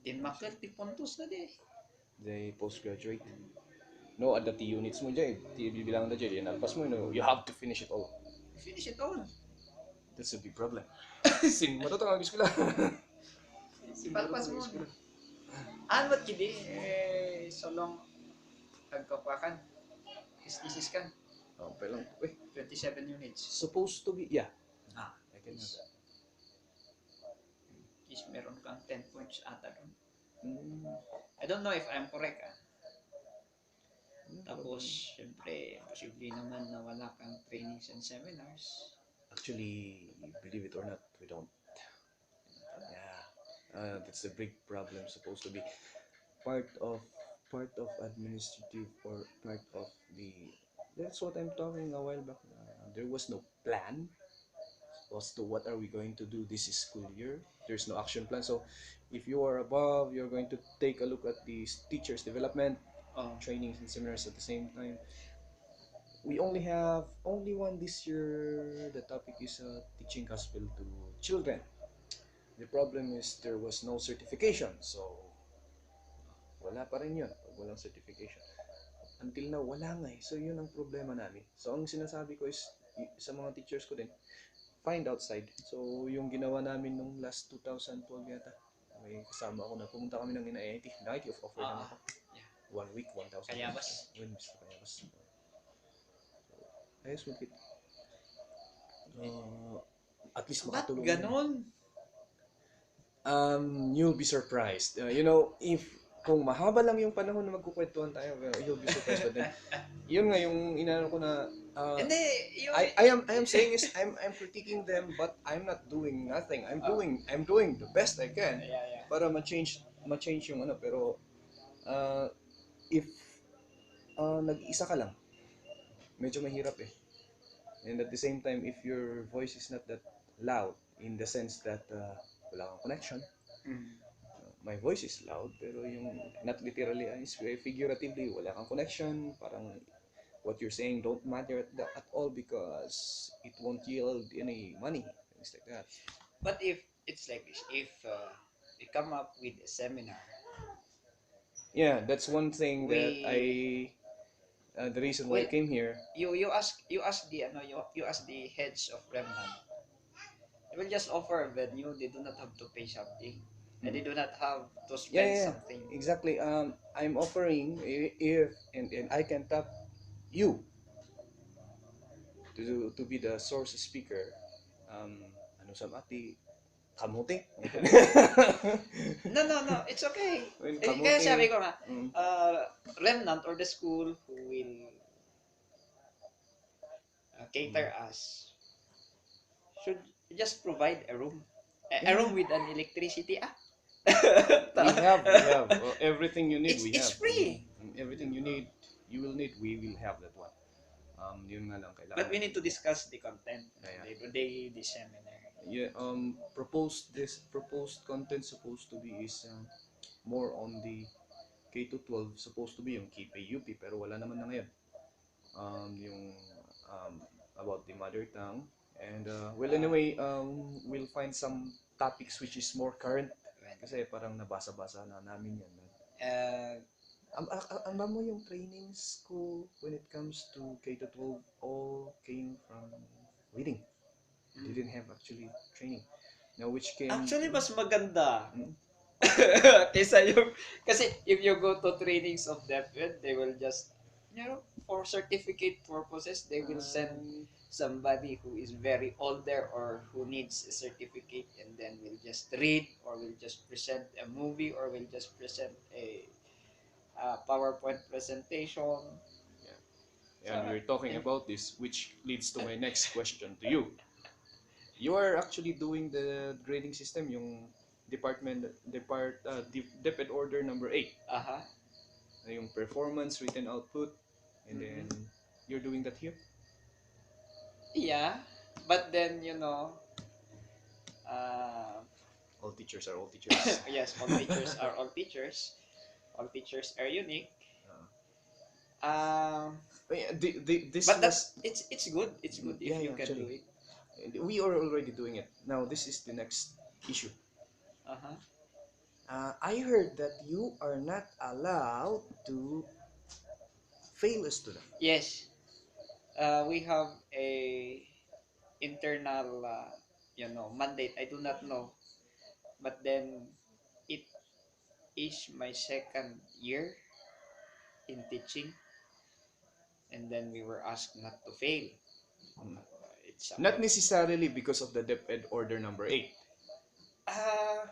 Din makal ti puntos na di. They postgraduate. No, at the T units mo dyan. Bibilang na dyan. Alpas mo, you have to finish it all. Finish it all. That's a big problem. Sin mo to ang eskwela. Palpas mo. Anot kidi solong agkapakan. Thesis kan. Okay lang. 27 units. Supposed to be, yeah. I can have that. Is meron kang 10 points ata doon. Mm. I don't know if I'm correct. Tapos, syempre, posible naman na wala kang trainings and seminars. Actually, believe it or not, we don't. Yeah. That's the big problem. Supposed to be part of administrative or part of the. That's what I'm talking a while back. There was no plan as to what are we going to do this school year. There's no action plan. So, if you are above, you're going to take a look at the teachers' development, trainings and seminars at the same time. We only have one this year. The topic is teaching gospel to children. The problem is there was no certification. So, wala pa rin yun. Walang certification. Until now, wala nga eh. So, yun ang problema namin. So, ang sinasabi ko is, sa mga teachers ko din, find outside. So, yung ginawa namin nung last 2012 yata, may kasama ako na pumunta kami ng NIT. NIT of offer naman ako. 1 week, 1,000. Kayabas. Mr. Kayabas. Ayos mo, Kit. At least Ba't makatulong. ganon? You'll be surprised. If kung mahaba lang yung panahon na magkukwentuhan tayo, you'll be surprised. But then, yun nga yung inano ko na. Hindi, yung... I am saying is I'm critiquing them, but I'm not doing nothing. I'm doing the best I can para ma-change yung ano. Pero if nag-isa ka lang, medyo mahirap eh. And at the same time, if your voice is not that loud, in the sense that wala kang connection, my voice is loud, pero yung not literally, figuratively, wala kang connection, parang what you're saying don't matter at all because it won't yield any money, things like that. But if it's like this, if we come up with a seminar, yeah, that's one thing that the reason why I came here. You ask the heads of Remnant. They will just offer a venue. They do not have to pay something. They do not have to Yeah, spend yeah, something. exactly. I'm offering if and I can tap you to be the source speaker. Ano sa mati kamote. No, no, no. It's okay. When Kaya kamote. sabi ko nga, Mm. Remnant or the school who will cater us should just provide a room. A room with an electricity. We have everything you need. It's free. Everything you need, you will need. We will have that one. Yun nga lang kailangan. But we need to discuss the content. Yeah, The seminar. yeah. Proposed content supposed to be is more on the K to 12 supposed to be yung KPUP pero wala naman na ngayon. Yung about the mother tongue and well anyway we'll find some topics which is more current kasi parang nabasa-basa na namin yan. Uh, Alam mo yung training school when it comes to K to 12 all came from reading. Didn't have actually training. Now which came actually, mas maganda. Mm. Kaysa yung, kasi if you go to trainings of DepEd, they will just, for certificate purposes, they will send somebody who is very older or who needs a certificate and then will just read or will just present a movie or will just present a PowerPoint presentation. and we're talking about this which leads to my next question to you. You are actually doing the grading system yung DepEd order number 8. Aha. Yung performance written output and then you're doing that here. Yeah, but then All teachers are all teachers. yes, all teachers are all teachers. All teachers are unique. This But was it's good. It's good if Yeah, you yeah, can do actually. it. We are already doing it. Now this is the next issue. Uh-huh. I heard that you are not allowed to fail a student. Yes. We have a internal mandate. I do not know. But then it is my second year in teaching and then we were asked not to fail. It's Not necessarily because of the DepEd order number 8.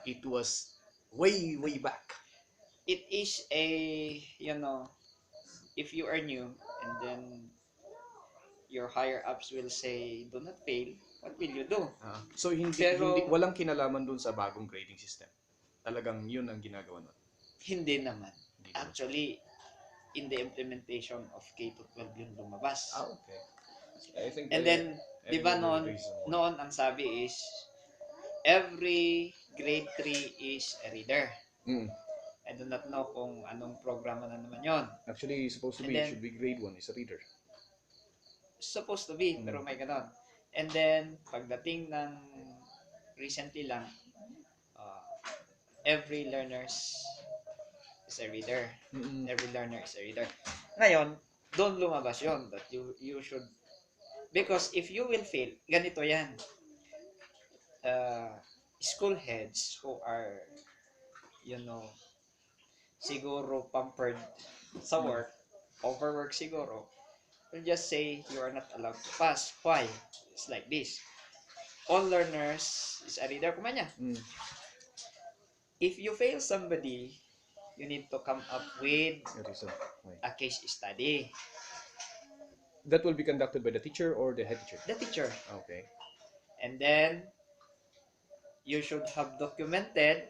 It was way back. it is a if you are new and then your higher ups will say do not fail, what will you do? So Pero- walang kinalaman dun sa bagong grading system. Talagang yun ang ginagawa nun. Hindi naman. Hindi naman. Actually, in the implementation of K to 12 yung lumabas. Okay. I think And then, I di ba know noon, the reason why. noon ang sabi is, every grade 3 is a reader. Mm. I do not know kung anong programa na naman yon. Actually, supposed to And be, then- it should be grade 1 is a reader. Supposed to be, pero may ganon. And then, pagdating ng recently lang, every learners is a reader. Mm-mm. Every learner is a reader. Ngayon, doon lumabas yon that you should, because if you will fail, ganito yan. School heads who are, siguro pampered sa work, overwork siguro, will just say you are not allowed to pass. Why? It's like this. All learners is a reader kumanya. Mm. If you fail somebody, you need to come up with That is why. a case study. That will be conducted by the teacher or the head teacher. The teacher. Okay. And then, you should have documented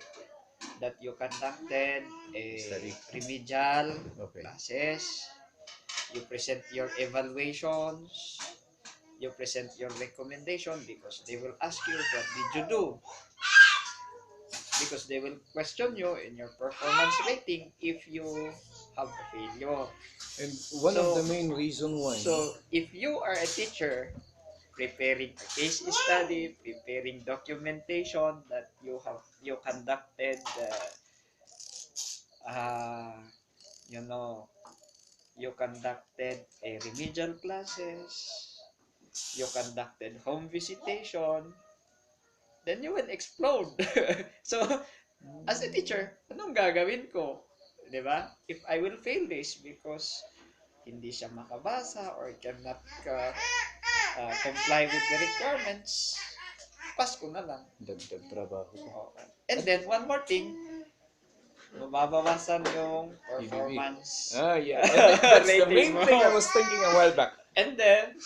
that you conducted a Study. remedial Okay. classes. You present your evaluations. You present your recommendation because they will ask you, what did you do? Because they will question you in your performance rating if you have a failure. And one of So- the main reason why. So, if you are a teacher preparing a case study, preparing documentation that you conducted, you conducted a remedial classes, you conducted home visitation, then you will explode. So, As a teacher, anong gagawin ko? 'Di ba? If I will fail this because hindi siya makabasa or cannot comply with the requirements, pass ko na lang. Dagdag trabaho. Okay. And then, one more thing, mababawasan yung performance. Yeah. That's the main rating mo. thing I was thinking a while back. And then,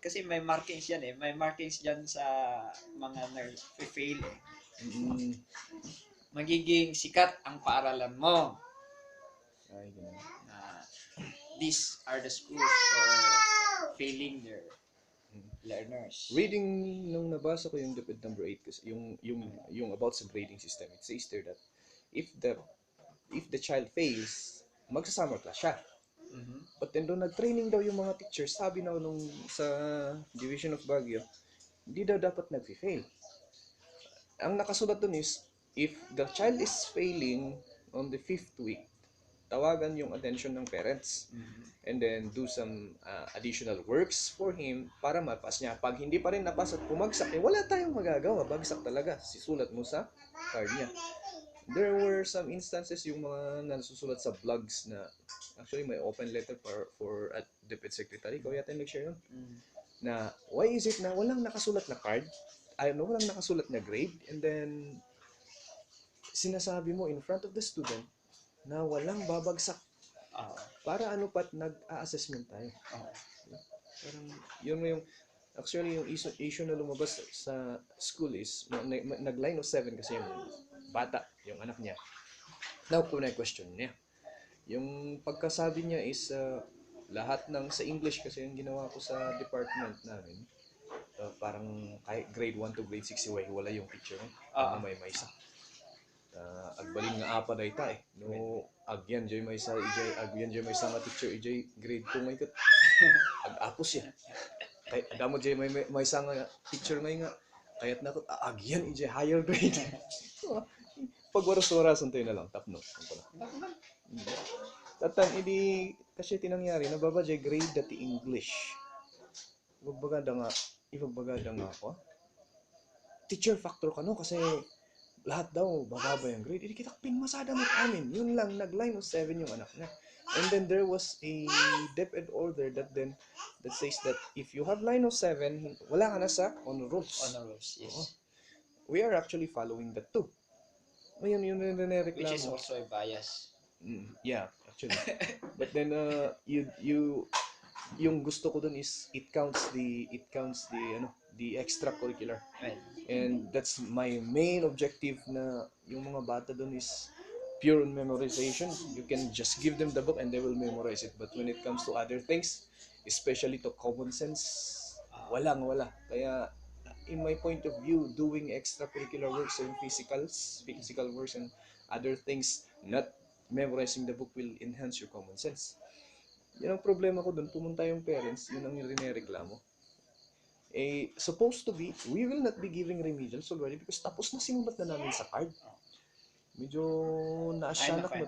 kasi may markings yan eh. May markings dyan sa mga nag-fail eh. Mm. Magiging sikat ang paaralan mo. Ay, ganun. These are the schools for failing their learners. Reading nung nabasa ko yung DepEd number 8 kasi yung about sa grading system, it says there that if the child fails, magsa-summer class siya. Mhm. But then doon nag-training daw yung mga teachers, sabi na nung sa Division of Baguio, hindi daw dapat nag-fail. Ang nakasulat doon is, if the child is failing on the 5th week, tawagan yung attention ng parents. And then do some additional works for him para mapas niya. Pag hindi pa rin napas at pumagsak, wala tayong magagawa. Bagsak talaga. Sisulat mo sa card niya. There were some instances yung mga nasusulat sa blogs na actually may open letter for at DepEd Secretary. Ikaw yata yung nag-share yun. Na why is it na walang nakasulat na card? Walang nakasulat na grade. And then sinasabi mo in front of the student na walang babagsak. Para nag-a-assessment tayo. Parang yun mo yung actually yung issue na lumabas sa school is nag-line of 7 kasi yung bata, yung anak niya. Now, kung na-question niya. Yung pagkasabi niya is lahat ng sa English kasi yung ginawa ko sa department namin. Parang kahit grade 1 to grade 6 wala yung picture mo. May isa. Agbalin nga apa na ita eh. No, agyan joy may sa ijay, agyan joy may nga teacher ijay grade 2 may kat. Agapos yan. Kay damo joy may sa nga teacher may nga. Kayat na ko agyan ijay higher grade. Pag waras-warasan tayo na lang tap no. Tatan idi kasi tinangyari nababajay grade dati English. Ibagada nga ako. Teacher factor ka no kasi lahat daw bababa yung grade. Hindi kita pinmasada mo amin. Yun lang, nag-line of 7 yung anak niya. And then there was a DepEd order that says that if you have line of 7, wala ka na sa honor rolls. Honor rolls, yes. We are actually following that too. Ngayon, yun yung nireklamo. Which is also a bias. Yeah, actually. But then, yung gusto ko dun is it counts the extracurricular. Right. And that's my main objective na yung mga bata dun is pure memorization. You can just give them the book and they will memorize it. But when it comes to other things, especially to common sense, wala. Kaya in my point of view, doing extracurricular works and physical works and other things, not memorizing the book will enhance your common sense. Yan ang problema ko dun. Pumunta yung parents, yun ang rinereklamo. Supposed to be, we will not be giving remedials already because tapos na sinulat na namin sa card. Medyo naasyanak mo.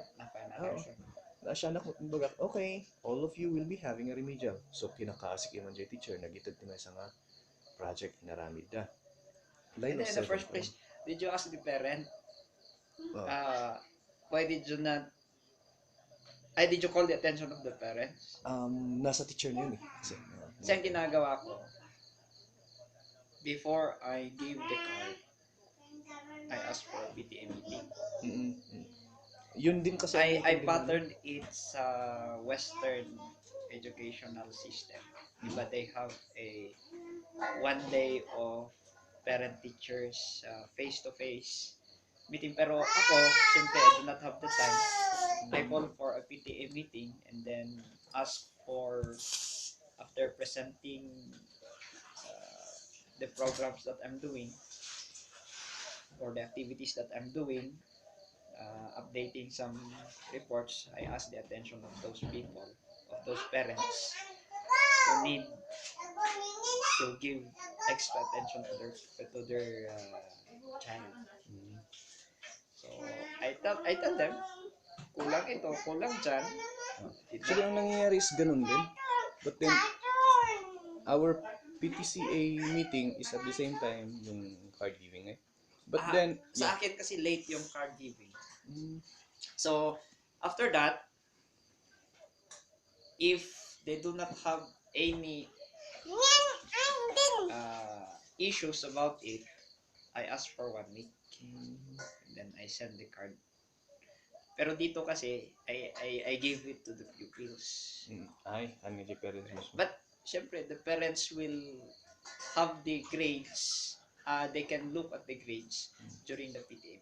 Naasyanak mo. Okay, all of you will be having a remedial. So, kinakasik yung manjay teacher, nagitag tinay sa nga project na ramid na. And then in the first place, did you ask the parent, why did you not, did you call the attention of the parents? Nasa teacher na yun eh. Kasi ang ginagawa ko, before I gave the card, I asked for a PTA meeting. Yun din kasi I patterned it sa Western educational system. Diba they have a 1 day of parent-teachers face-to-face meeting. Pero ako, simply I do not have the time. I call for a PTA meeting and then ask for, after presenting the programs that I'm doing or the activities that I'm doing, updating some reports, I ask the attention of those people, of those parents who need to give extra attention to their child. So I tell them, kulang ito, kulang dyan. Actually, ang nangyayari is ganun din. But then, our PTCA meeting is at the same time yung card giving eh. But Ah, then, sa akin kasi late yung card giving. mm, So, after that, if they do not have any issues about it, I ask for 1 week. mm, And then I send the card. Pero dito kasi, I give it to the pupils. ay, ano yung parents mismo. But, syempre, the parents will have the grades. They can look at the grades during the PTA.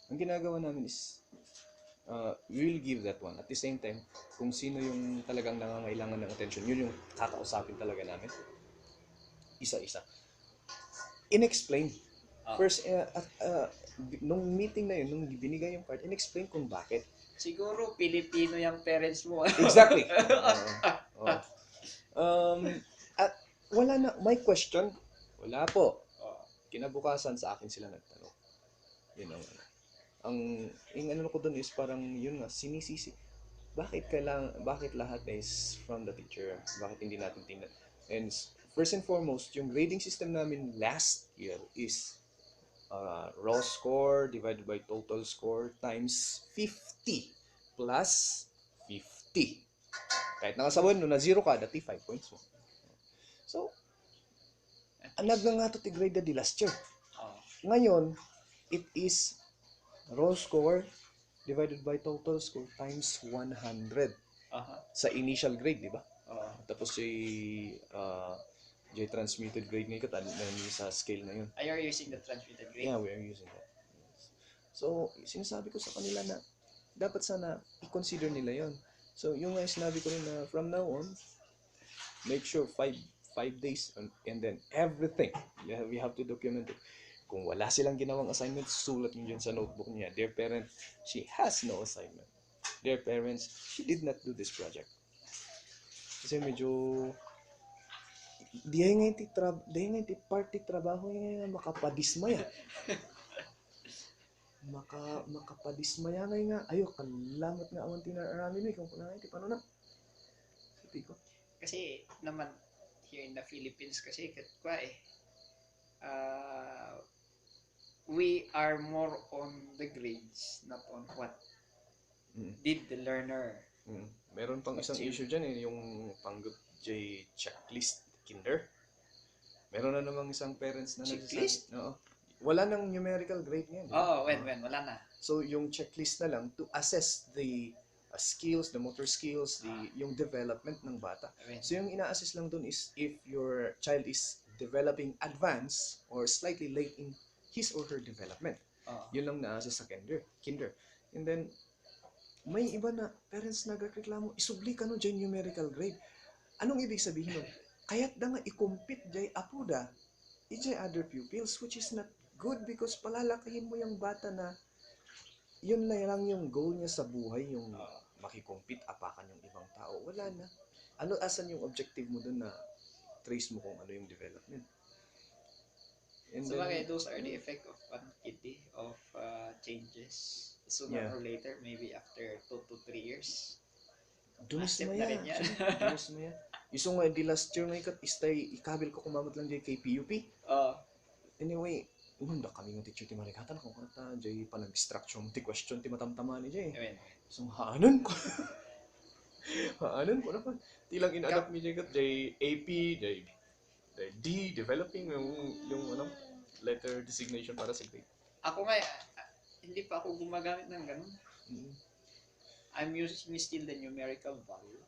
Ang ginagawa namin is, we will give that one. At the same time, kung sino yung talagang nangangailangan ng attention, yun yung kakausapin talaga namin. Isa-isa. In-explain. Ah. First, nung meeting na yun, nung binigay yung card, in-explain kung bakit. Siguro, Pilipino yung parents mo. Exactly. Oo. At wala na, may question? Wala po. Kinabukasan sa akin sila nagtanong. Yun ang ano. Yung ano ko dun is parang yun nga, sinisisi. Bakit lahat is from the teacher? Bakit hindi natin tingnan? And first and foremost, yung grading system namin last year is raw score divided by total score times 50 plus 50. Kahit nakasawan, no, na zero ka, dati 5 points mo. So, naggangato ti grade di last year. Ngayon, it is raw score divided by total score times 100 sa initial grade, di ba? Tapos yung transmitted grade ngayon ka, sa scale na yun. Are you using the transmitted grade? Yeah, we are using that. Yes. So, sinasabi ko sa kanila na dapat sana i-consider nila yon. So, yung nga sinabi ko rin na from now on, make sure 5 days and then everything, we have to document it. Kung wala silang ginawang assignment, sulat nyo dyan sa notebook niya. Dear parent, she has no assignment. Dear parents, she did not do this project. Kasi medyo dihay nga iti party trabaho nga makapadismaya. Makapadismaya nga ayo kalamat nga awan tinaramin mi kung kunay iti paano na. Sabi ko. Kasi naman here in the Philippines kasi katwa we are more on the grades, not on what did the learner. Meron pang isang issue dyan yung panggot J checklist kinder. Meron na namang isang parents na Checklist? Oo. Wala nang numerical grade ngayon. When wala na. So yung checklist na lang to assess the skills, the motor skills, yung development ng bata. So yung ina-assess lang dun is if your child is developing advanced or slightly late in his or her development. Yun lang na-assess sa kinder. And then, may iba na parents nagreklamo, isubli ka no dyan numerical grade. Anong ibig sabihin nun? Kaya't da nga i-compete dyan apuda, ijay other pupils, which is not good because palalakahin mo yung bata na yun lang yung goal niya sa buhay, yung makikompete, apakan yung ibang tao. Wala na. Asan yung objective mo dun na trace mo kung ano yung development? And So then, those are the effect of of changes. Sooner or later, maybe after 2 to 3 years. dumis accept maya. na rin yan. Dumis maya. Iso nga di last year nga ikabil ko kumamot lang dyan kay PUP. Anyway, da kami ng teacher ti marikatan kung kanta jay panag-distraction ti question ti matamtama ni jay. So haanan ko. Haanan ko na pa. Tilang in-adapt mi jay kat jay AP, jay D, developing yung ano, letter designation para sa grade. Ako nga, hindi pa ako gumagamit ng ganun. I'm using still the numerical value.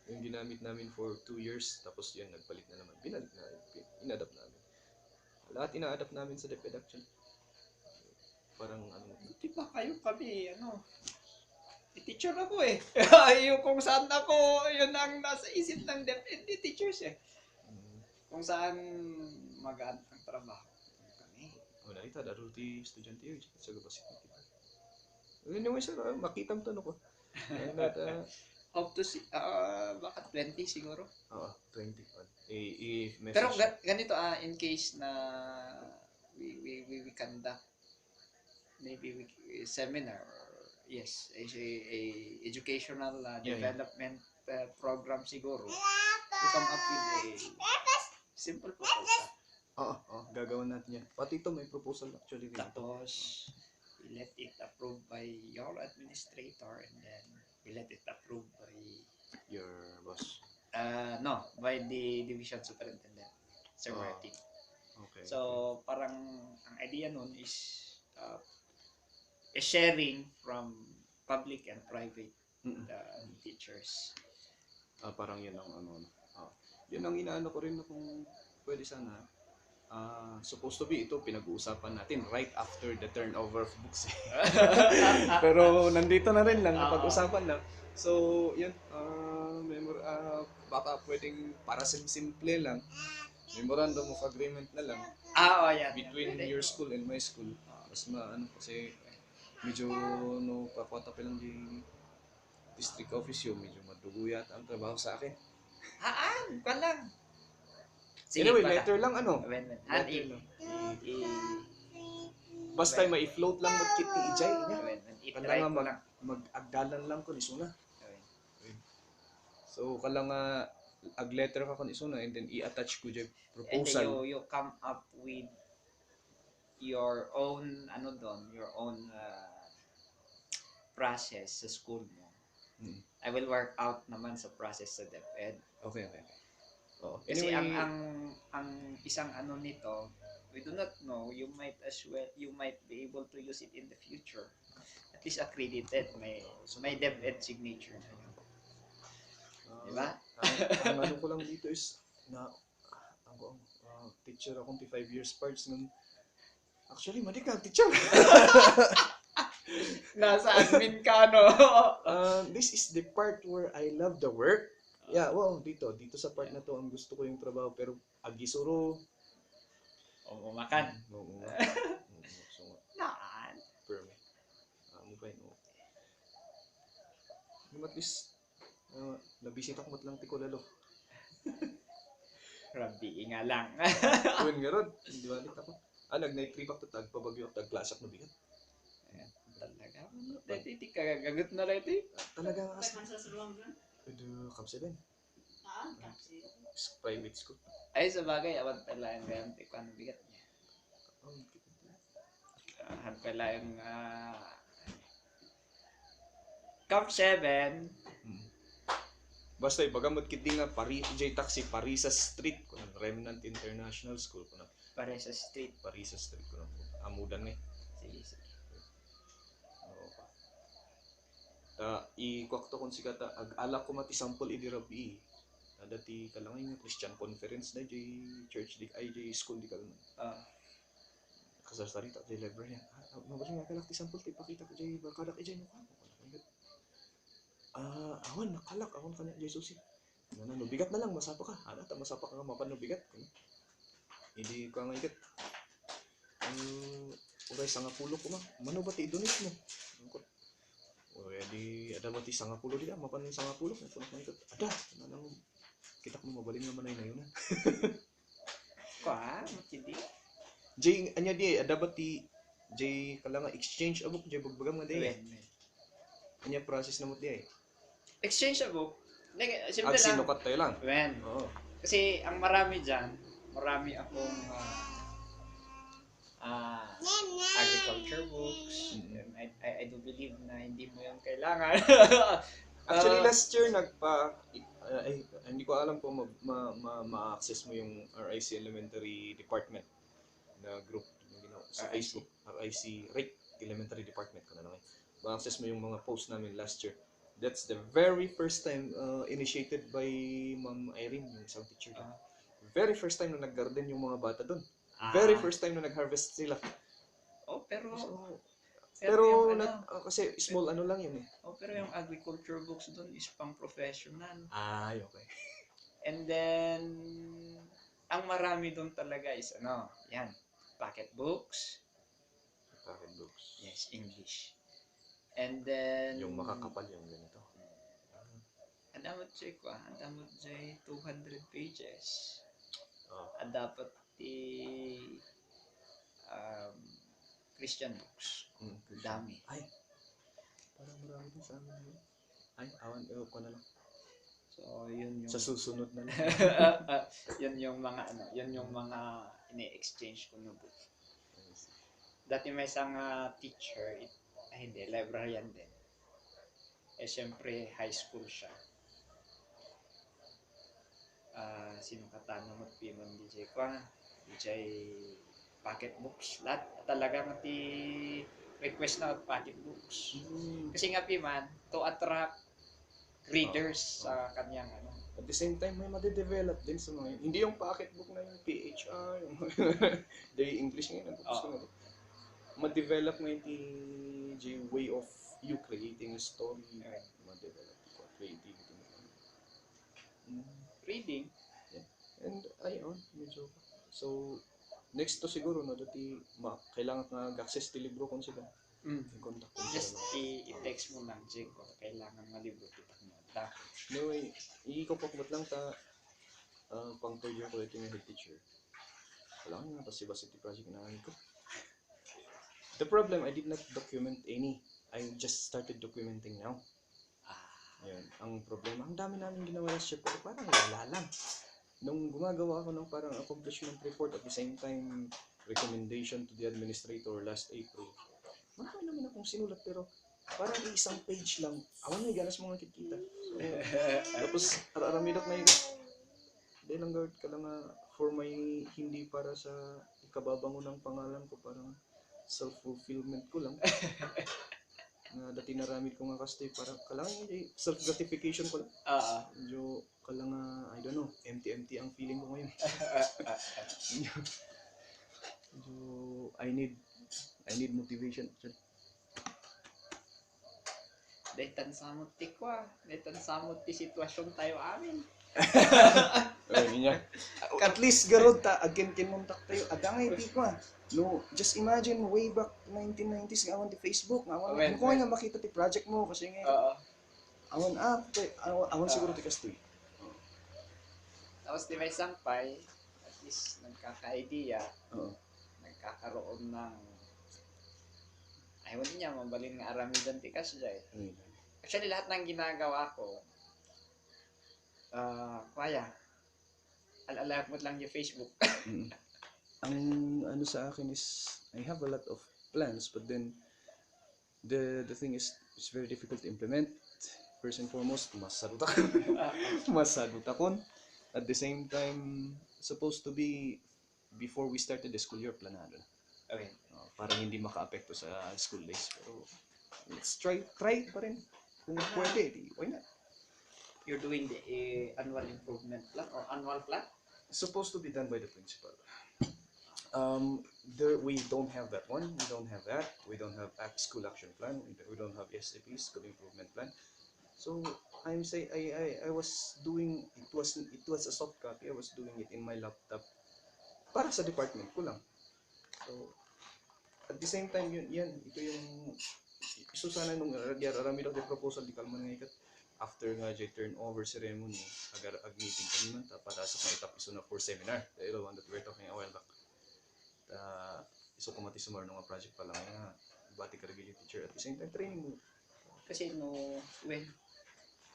Yung ginamit namin for 2 years, tapos yun, nagpalit na naman. In-adapt namin. Lahat ina-adapt namin sa DepEd actually. Parang ano. Di ba kayo kami, teacher ako yung kung saan ako, yun ang nasa isip ng DepEd, teachers Kung saan magaan ang trabaho. Kami. Wala ita, daro ti estudyante yun. Sa gabasit na kita. Anyway sir, makita mo tanong ko. Up to, baka 20 siguro. 20. Message. Pero ganito, in case na we conduct maybe seminar or yes, a educational development program siguro. We come up with Simple proposal. Oo, gagawin natin yan. Pati ito may proposal actually rin. Tapos, we let it approved by your administrator and then we let it approved by Your boss. no, by the division superintendent, Sir Ah. Martin. Okay. So, parang ang idea nun is sharing from public and private Mm-mm. teachers. Parang yun ang ano. Yun ang inaano ko rin na kung pwede sana. Supposed to be ito pinag-uusapan natin right after the turnover of books. Pero nandito na rin lang, napag-usapan lang. So, yun, baka pwedeng para simple lang, memorandum of agreement na lang Yeah. between your school and my school. Mas maano kasi medyo no pakwata pa lang di district office yun, medyo madugo yata ang trabaho sa akin. Ka lang. Anyway, pala. letter lang ano? Letter Letter lang. i- Basta mai-float lang magkit ni Ijay niya. i-try Kala ko nga lang. mag-agdalan lang ko ni Suna. So kala nga ag-letter ka ko ni Suna and then i-attach ko dyan And then proposal. you come up with your own your own process sa school mo. Mm. I will work out naman sa process sa DepEd. Okay. Oo. Kasi Anyway, ang isang nito, we do not know, you might be able to use it in the future. At least accredited, may DepEd signature na yun. Diba? ang ano ko lang dito is na ako teacher akong 5 years parts ng actually madi ka teacher. Nasa admin ka, no? This is the part where I love the work. Yeah, well, dito sa part na to ang gusto ko yung trabaho pero agisuro Umakan. oo. So, Naan. perme. Mo pa no. At least nabisita ko lang tiko lalo. Rabi nga lang. Tuwin nga rod, hindi ba ako? Nag-night trip ako tag pabagyo tag klasak na bigat. Talaga. Dati di ka gagagot na rin. Talaga nga kasi. Pagman sa sulong doon. Kam 7. Kapsi. Private school. Ay, sa bagay, awan pala yung ganti ko ang bigat niya. Awan pala yung Camp 7. Basta ibagamot kit di nga J Taxi Parisas Street ko ng Remnant International School ko na Pare sa street. Parisas Street ko na amudan ni. Sige. I-kwakto kon sigata ag-ala ko mati sample idirabi. Dati kalangay nga Christian conference na jay church di ay jay school di kalan. Kasasarita jay library. Mabali nga kalak ti sample ti pakita ko jay barkada kay jay no ka. Awan nakalak awan kanya jay susi. Ano bigat na lang masapa ka. Ta masapa ka mapan no bigat. Hindi ko nga ikat. Uray sanga pulo ko ma. Mano ba ti donate mo? Di ada mati sanga pulo di mapan sanga pulo ko na ikot. Ada nanang kita ko mabaling naman ay na yun. Matindi. Jay anya di ada bati Jay kalanga exchange abok jay bagbagam nga di. Anya process na mo di ay. Exchange book. Simple lang. Sinukat tayo lang. When? Oo. Kasi ang marami dyan, marami akong agriculture books. Mm-hmm. I do believe na hindi mo yung kailangan. Actually last year hindi ko alam kung ma-access mo yung RIC Elementary Department na group na ginawa sa RIC. Facebook, RIC Elementary Department ko na lang. Ma-access mo yung mga posts namin last year. That's the very first time initiated by Ma'am Irene, yung isang teacher. Very first time na nag-garden yung mga bata doon. Very first time na nag-harvest sila. Pero yung kasi small ano lang yun eh. pero yung agriculture books doon is pang professional. Ay, okay. And then, ang marami doon talaga is yan, pocket books. Pocket books. Yes, English. And then, Yung makakapal yung ganito. ang damot siya 200 pages. Oh. At dapat Christian books. Dami. Ay, parang marami din sa amin yun. Ay, awan, ko na lang. So, yun yung Sa susunod na lang. yun yung mga yun yung mga ini-exchange ko no book. Dati may isang teacher, hindi, librarian din. Eh, syempre, high school siya. Sino katano mo pimon DJ ko, DJ pocket books. Lahat talaga mati request na pocket books. Kasi nga piman, to attract readers sa kanyang At the same time, may made-develop din sa mga yun. Hindi yung pocketbook na yung PHR, yung the English ngayon, ang gusto nga. Ma-develop mo yung way of you creating a story. Ma-develop yung creativity mo. reading. And ayun, medyo. So, next to siguro, no, dati kailangan nga access ti libro kung sila. I-contact mo Just sila. i-text mo lang, Jake, kung kailangan nga libro kita mo. Anyway, ikopakmat lang ta pang third year ko ito yung head teacher. Wala nga, tapos iba city project na ko. The problem, I did not document any. I just started documenting now. Yun, ang problema, ang dami namin ginawa last year, pero parang wala lang. Nung gumagawa ako ng parang accomplishment report at the same time recommendation to the administrator last April, marami naman akong sinulat pero parang isang page lang. Awan may ganas mga kita. So, tapos aramidok na yun. Dahil lang guard ka lang for my hindi para sa ikababango ng pangalan ko, parang self-fulfillment ko lang. Nga dati naramid ko nga kasi parang kailangan yung self-gratification ko lang. Medyo kailangan, I don't know, empty ang feeling ko ngayon. Medyo I need motivation. Daytan samot ti kwa, daytan samot ti sitwasyon tayo amin. Niya. At least garod ta again kinontak tayo adangay ti ko. No, just imagine way back 1990s nga awan ti Facebook, nga awan ko nga makita ti project mo kasi nga awan siguro ti kastoy. Tapos di may sampay, at least nagkaka-idea, nagkakaroon ng ayaw niya, mabalin nga aramidan ti kasjay. Actually, lahat ng ginagawa ko, kaya, alalak mo lang yung Facebook. Ang ano sa akin is, I have a lot of plans, but then, the thing is, it's very difficult to implement. First and foremost, masadot akon. At the same time, supposed to be, before we started the school year, planado na. Okay. Parang hindi maka-apekto sa school days. Pero, let's try pa rin. Kung pwede, why not? You're doing the annual improvement plan or annual plan? It's supposed to be done by the principal. We don't have that one. We don't have that. We don't have school action plan. We don't have SAP, school improvement plan. So I was doing it was a soft copy. I was doing it in my laptop para sa department ko lang. So at the same time ito yung isusana nung rami daw the proposal di kalman nga ikat after nga turnover ceremony ag meeting kami man padasok na itap iso na for seminar the one that we're talking a while back. Iso kumati sumar nga project pa lang nga bati ka regular teacher at the same time training mo. Kasi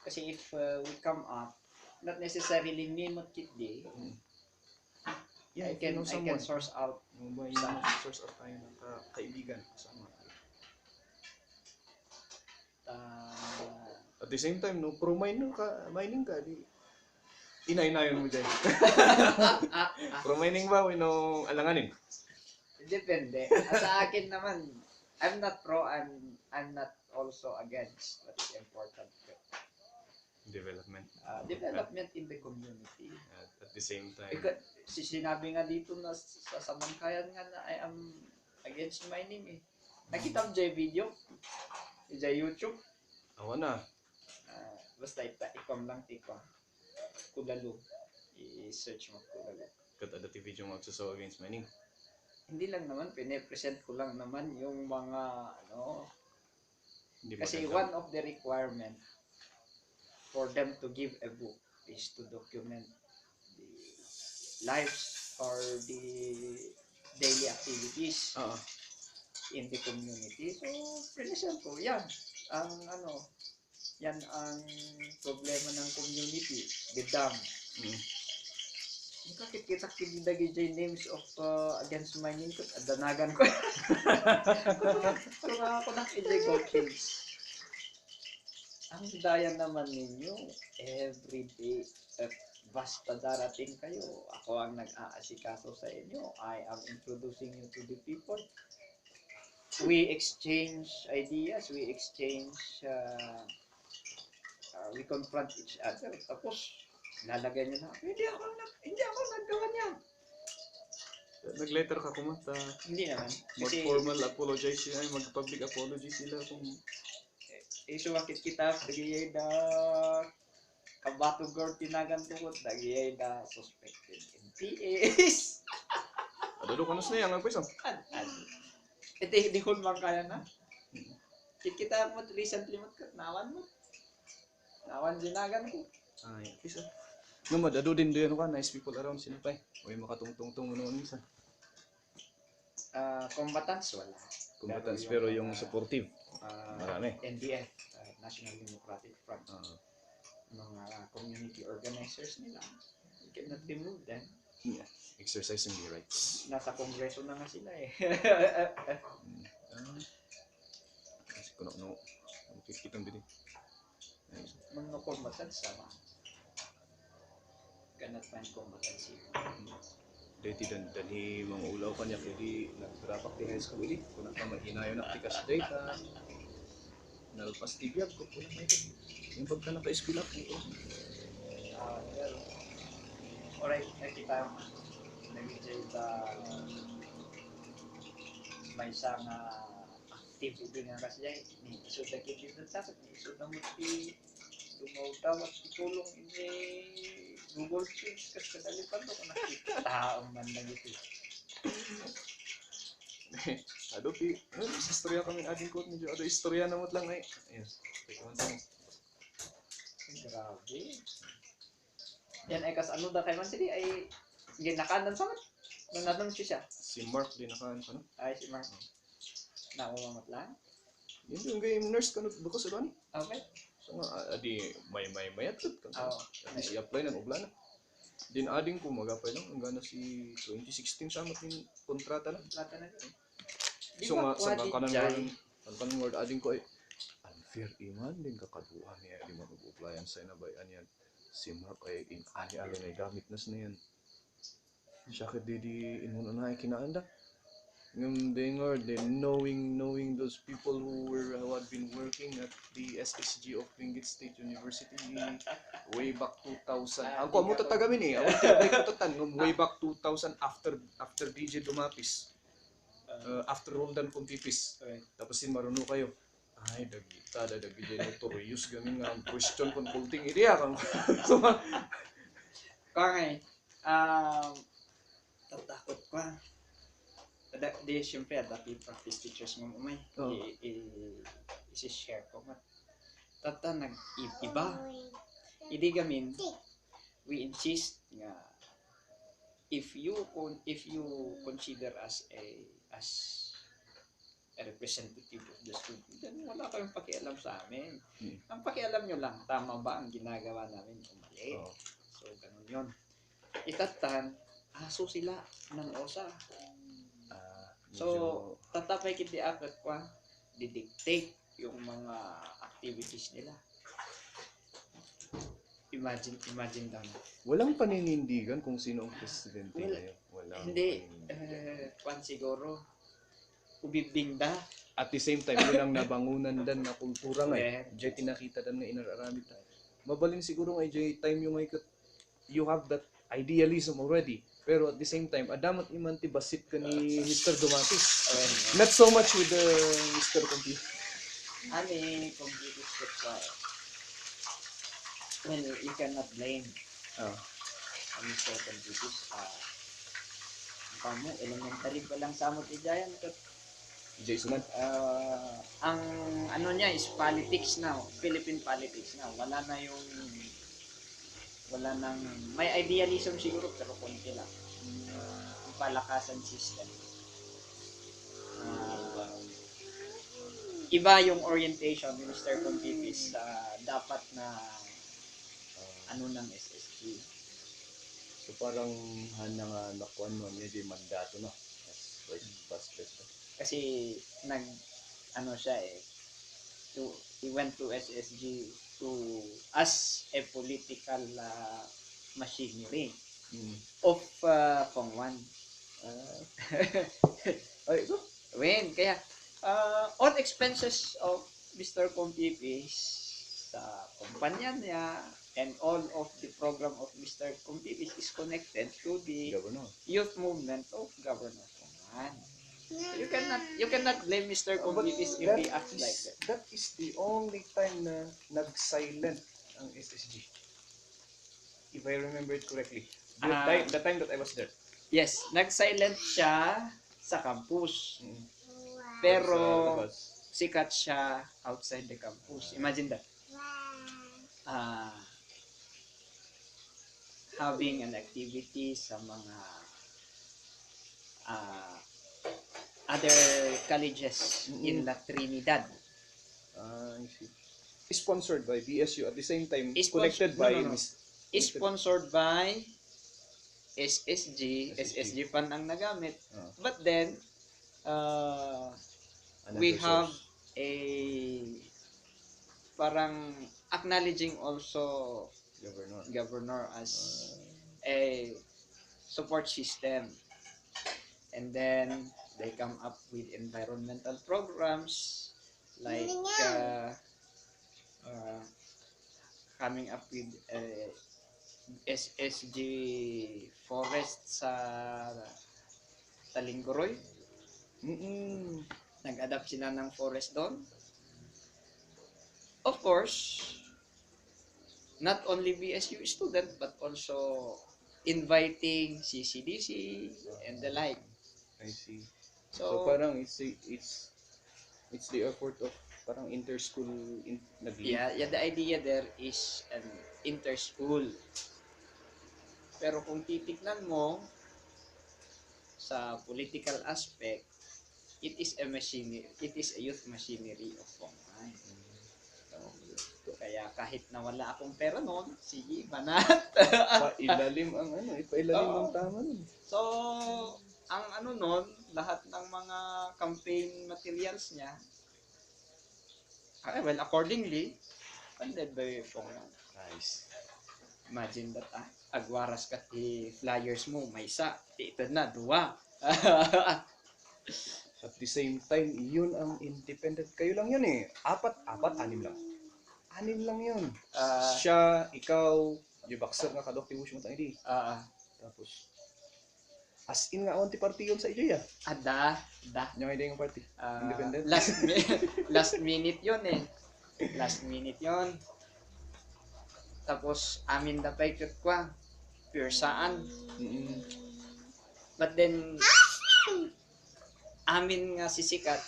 kasi if we come up, not necessarily me matkit Yeah, I can source out source out tayo ng kaibigan kasama. At the same time, no, mining ka, di inay-inayon mo dyan. Mining ba, no, alanganin? Depende. Sa akin naman, I'm not pro, I'm not also against what is important. Development. Development in the community. At the same time. Sinabi nga dito na sa samangkayan nga na I am against mining eh. Nakita mo dyan video? Dyan YouTube? Awa na. Basta ikom lang tikwa. Kudalo. I-search mo kudalo. Kata dati video mo magsasaw against mining. Hindi lang naman, pine-present ko lang naman yung mga Hindi kasi maganda. one of the requirement for them to give a book is to document the lives or the daily activities in the community. So, present ko yan. Ang Yan ang problema ng community. The dam. Mm. Bakit kita kinidagi dyan names of against mining ko? Adanagan ko. Pero ako ng Ijay Gold Kings. Ang dayan naman ninyo, everyday, basta darating kayo, ako ang nag-aasikaso sa inyo. I am introducing you to the people. We exchange ideas, we exchange, we confront each other. Tapos, lalagay nyo na, hindi ako nagawa niyan. Nag-letter ka kumanta. Hindi naman. Kasi, Mag-formal apologize sila, mag-public apology sila kung sumakit kita, nagiyay na kabato girl tinagan tukot, nagiyay na suspected MPS. adado ka na sa iyang agpisa. Ito, hindi ko man kaya na. Kita mo, recently mo, nawan mo. Nawan dinagan ko. Ay, pisa. No, madado din doon ka, nice people around sila pa eh. Uy, makatungtong-tong noon isa. Combatants, wala. Combatants, pero yung supportive, Ah, marami. NDF, National Democratic Front, Ah, mga community organizers nila. You cannot remove them. yeah, exercising their rights. Nasa kongreso na nga sila eh. Kasi kuno no, kitang din. Mga combatants sama. Cannot find combatants here. Dati dan hi mga ulaw kanya kaya nagtrapak di high school ili. Kung ka mahinayo na tikas data. Nalpas tibiyag ko pula may ito. Yung pagka naka-eskwela ko. Pero, alright, nakita mo. Nag-enjoy ba may isang activity nga kasi dyan. Isod na kindi na sa isod na mo dumaw at itulong ini Google Sheets kasi kadalipan to kung nakita taong man lang ito. Ado pi, sa istorya kami ading ko medyo ado istorya na mo't lang ay. Yes. Grabe. Yan ay kas ano da kay man sila ay ginakanan sa man. Nung nanong siya. Si Mark din nakaan pa no. Ay si Mark. Naumamat lang. Yun yung game nurse ka no bukas ulan. Okay. So nga adi may mayat ka. Oo. Adi si apply na ublan na. Din ading ko magapay lang ang gana si 2016 sa atin kontrata na. Plata na din. So nga sa kanang word ading ko ay unfair iman din kakaduhan niya di man mag-applyan sa inabayan yan. Si Mark ay ani-ali na gamit nas na yan. Siya ka di inuna na ay kinaanda. Yung dinger, then knowing those people who had been working at the SSG of Benguet State University way back 2000. Ako mo tatagamin eh. Ako tinabay ko tatan way back 2000 after DJ Dumapis. After Roldan Pompipis. Okay. Tapos sin maruno kayo. Ay, dagita, DJ Notorious gamin nga ang question kung kulting ideya kang. So, Kaya tatakot ko. Di siyempre dati practice teachers mo umay. Oh. I-share ko man. Tata nag-iba. Hindi gamin we insist nga if you consider as a representative of the student, then wala kayong pakialam sa amin. Ang pakialam nyo lang, tama ba ang ginagawa namin o mali? Oh. So, ganun yun. Itatan, aso sila ng OSA. So, tatapay kiti akit kwa, didictate yung mga activities nila. Imagine lang. Walang paninindigan kung sino ang presidente Well, ngayon. Walang Hindi, paninindigan. kwan siguro, ubibingda. At the same time, yun ang nabangunan dan na kultura nga eh. Yeah. Diyan tinakita dan nga inararamit. Mabalin siguro nga Jay time yung nga you have that idealism already. Pero at the same time, adamat iman ti basit ka ni Mr. Dumatis. Not so much with the Mr. Computer. Ani, computer steps well, you cannot blame Mr. Computers. Kamu, elementary pa lang sa amot ijayan. Jason, Ang ano niya is politics now, Philippine politics now. Wala nang, may idealism siguro pero konti lang. Ang palakasan system. Iba yung orientation ni Mr. Compipis sa dapat na ano ng SSG. So parang hana nga nakuan mo niya di mandato no. As vice president. Kasi ano siya he went to SSG to as a political machinery of Kong Wan. Ay, ito? Kaya all expenses of Mr. Compipis sa kumpanya niya and all of the program of Mr. Compipis is connected to the Governor. youth movement of Governor Kong Wan. You cannot blame Mr. Compipis if he acts like that. That is the only time na nag-silent ang SSG. If I remember it correctly. The time that I was there. Yes, nag-silent siya sa campus. Mm. Pero Sa labas. sikat siya outside the campus. Imagine that. Having an activity sa mga other colleges in La Trinidad. I see. Sponsored by BSU at the same time Sponsored- connected by no. Is sponsored by SSG. SSG fan ang nagamit. But then, we have a parang acknowledging also governor as a support system. And then they come up with environmental programs like coming up with SSG forest sa Talingoroy. Nag-adapt sila ng forest doon. Of course, not only BSU student but also inviting CCDC and the like. I see. So, So parang it's the effort of parang inter-school yeah, the idea there is an inter-school. Pero kung titignan mo sa political aspect, it is a youth machinery of Kong Wan. So, kaya kahit na wala akong pera noon, sige, banat. Pailalim ang pailalim ang tama nun. So, ang noon, lahat ng mga campaign materials niya, well, accordingly, funded by Kong Wan. Nice. Imagine that, agwaras ka ti flyers mo, may isa, ito na, duwa. At the same time, yun ang independent. Kayo lang yun eh. Anim lang. Anim lang yun. Siya, ikaw, yung boxer nga kadok, tiwis mo tayo di. Tapos, as in nga, awan ti party yun sa iyo ya. Da. Yung idea yung party. Independent. Last minute yun eh. Last minute yun. Tapos, amin na pa ikot kwa. Pure saan. But then, amin nga sisikat.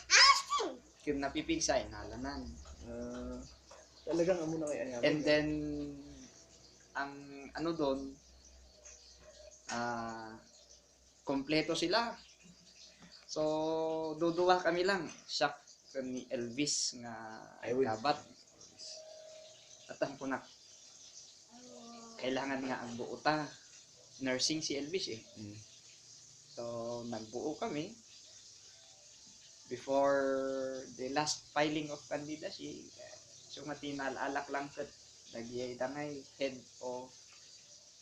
Kung napipigsay, nalanan. Talagang amo na kaya. And then, ang doon, kompleto sila. So, duduwa kami lang. Siya ni Elvis nga kabat. At ang punak, kailangan nga ang buo ta. Nursing si Elvis eh. So, nagbuo kami. Before the last filing of candidacy, so matinalak lang kat nagyay tangay head of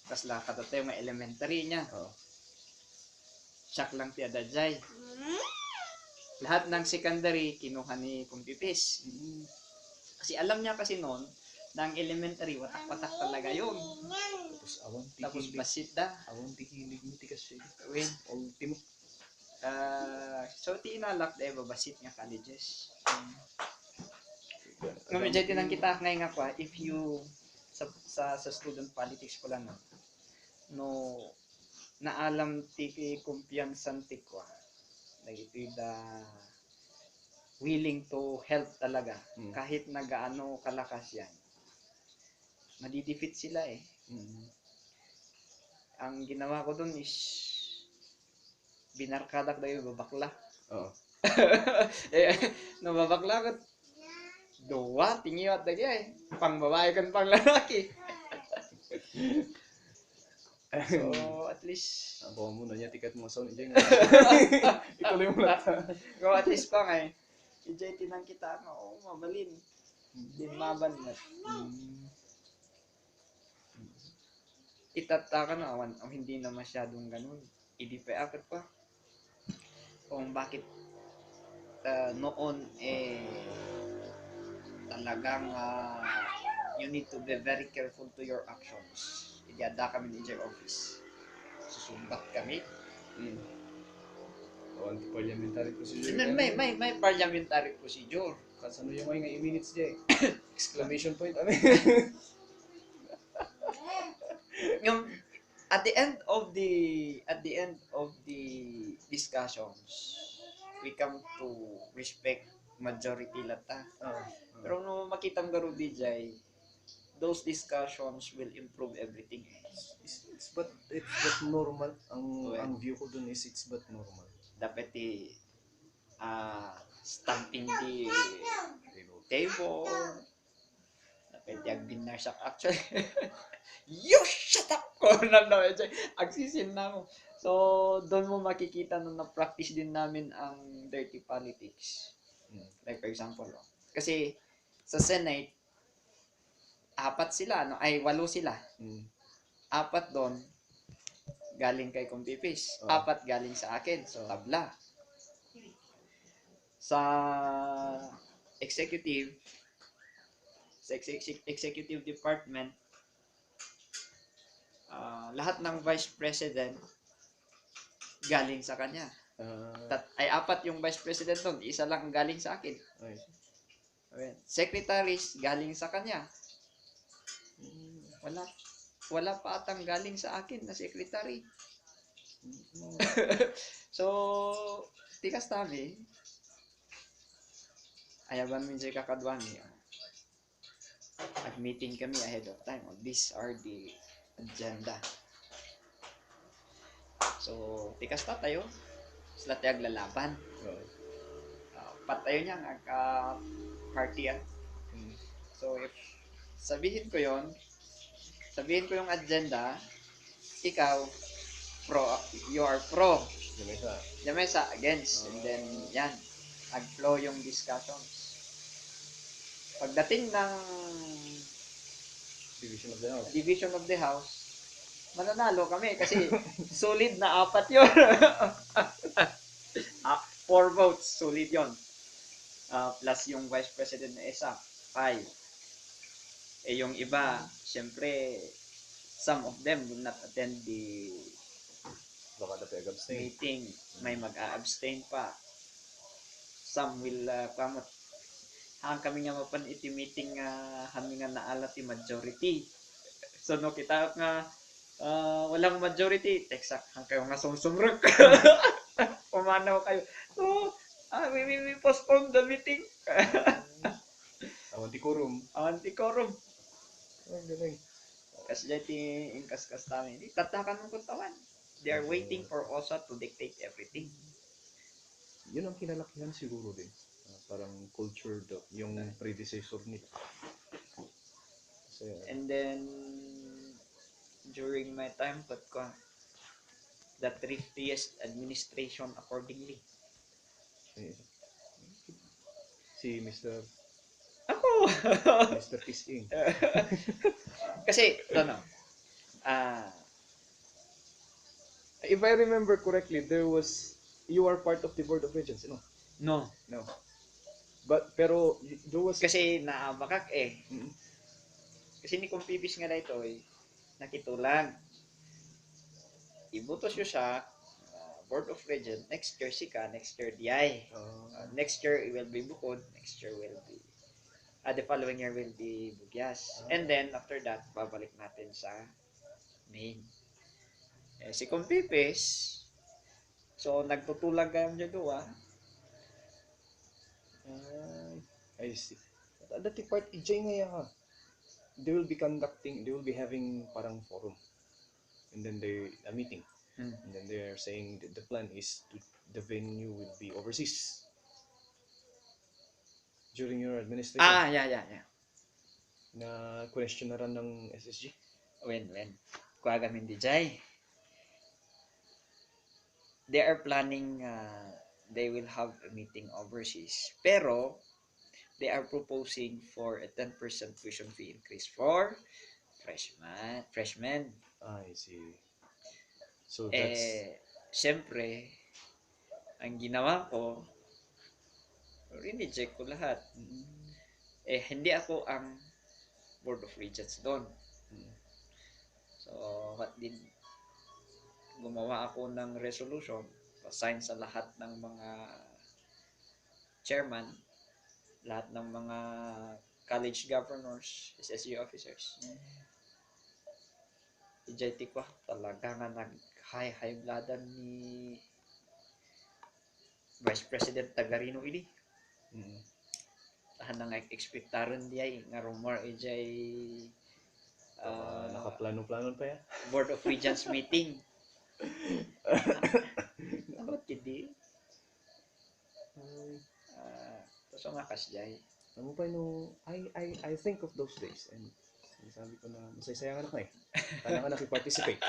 kasla katatay mga elementary niya. Siyak lang ti adajay. Lahat ng secondary kinuha ni Kumpipis. Kasi alam niya kasi noon na ang elementary watak-watak talaga yun. Tapos basit da. Awan tihilig mo ti kasi. Win. Ultimo. So tinalak dahil babasit nga colleges. Medyo tinang kita ngayon nga kwa, if you sa student politics ko lang no naalam ti kumpiyansan ti kwa ito the willing to help talaga kahit nagaano kalakas yan madidefeat sila eh. Ang ginawa ko dun is binarkadak daw yung babakla. No babakla ko Dua, tingiwat lagi ay. Pang babae kan pang lalaki. So, at least, Bawa mo na niya tiket mo sa niya. Ituloy mo lang. go at least pa nga eh. Ijay tinang kita nga, oo, mabalin. Di maban na. Itataka na awan, o hindi na masyadong ganun. Hindi pa akit pa. Kung bakit noon talagang you need to be very careful to your actions. Idiada kami ni J office. Susumbat kami. Anti-parliamentary procedure. And then may parliamentary procedure. Kasano yung mga minutes niya exclamation point. Ano? Yung at the end of the discussions, we come to respect majority lata. Pero no makitang garo DJ, those discussions will improve everything. It's but normal. Ang view ko dun is it's but normal. Dapat stamping the table. Dapat yung binarsak actually. You shut up! Ko na naman dyan. Agsisin na mo. So, doon mo makikita na na-practice din namin ang dirty politics. Like for example, kasi sa Senate, 4 sila, no? Ay 8 sila. 4 doon, galing kay Kumpipis. 4 galing sa akin. So, tabla. Sa executive department, lahat ng vice president galing sa kanya. Ay 4 yung vice president doon, 1 lang ang galing sa akin. Secretaries galing sa kanya. Wala pa atang galing sa akin na secretary. So, tikas tabi. Ayaban mo yung kakadwani. Meeting kami ahead of time. These are the agenda. So, tikas ta tayo. Sila tayo lalaban. Patayo niya ang party yan. So, if sabihin ko yung agenda, ikaw, you are pro. Jamesa, against. And then, yan, nag-flow yung discussions. Pagdating ng division of the house, mananalo kami kasi solid na 4 yun. 4 votes, solid yun. Plus yung vice president na isa, 5. Yung iba, syempre, some of them will not attend the meeting. May mag-a-abstain pa. Some will kamot. Hang kami nga mapan iti meeting kami nga naalat ti majority. So no kita nga walang majority, teksak hang kayo nga sumsumrek. Pumanaw kayo. So, we postpone the meeting. Awanti quorum. Kasi dati ingkas-kas tamin. Tatakan mo kuntawan. They are waiting for OSA to dictate everything. Yun ang kinalakihan siguro din. Parang culture yung predecessor nila. And then during my time the thriftiest administration accordingly. Si Mr. Ako! Mr. Pising. Kasi, If I remember correctly, you are part of the Board of Regents, no? No. Pero there was... Kasi naabakak Kasi ni Kumpipis nga na ito nakitulang. Ibutos yun sa Board of Regents. Next year next year DI. Next year it will be Bukod. Next year will be... the following year will be Bugyas. And then, after that, babalik natin sa main. Si Kumpipis, so nagtutulang kayong dyan doon, I see. Dati part EJ nga ha. They will be having parang forum. And then a meeting. And then they are saying that the plan is the venue will be overseas. during your administration Yeah. na question na rin ng SSG. When. Kuha kami di jay. They are planning, they will have a meeting overseas. Pero, they are proposing for a 10% tuition fee increase for freshmen. I see. So that's Siyempre, ang ginawa ko, rineject ko lahat. Hindi ako ang Board of Regents doon. So, gumawa ako ng resolution, assign sa lahat ng mga chairman, lahat ng mga college governors, SSU officers. JT ko talaga nga nag-high bladan ni Vice President Tagarino ini. Tahan nga ekspektaron diay nga rumor ijay nakaplano-plano pa ya. Board of Regents meeting. Ano kidi? So nga kasjay. Ano pa no, I think of those days and sabi ko na masaysayangan ako Kaya nga nakiparticipate.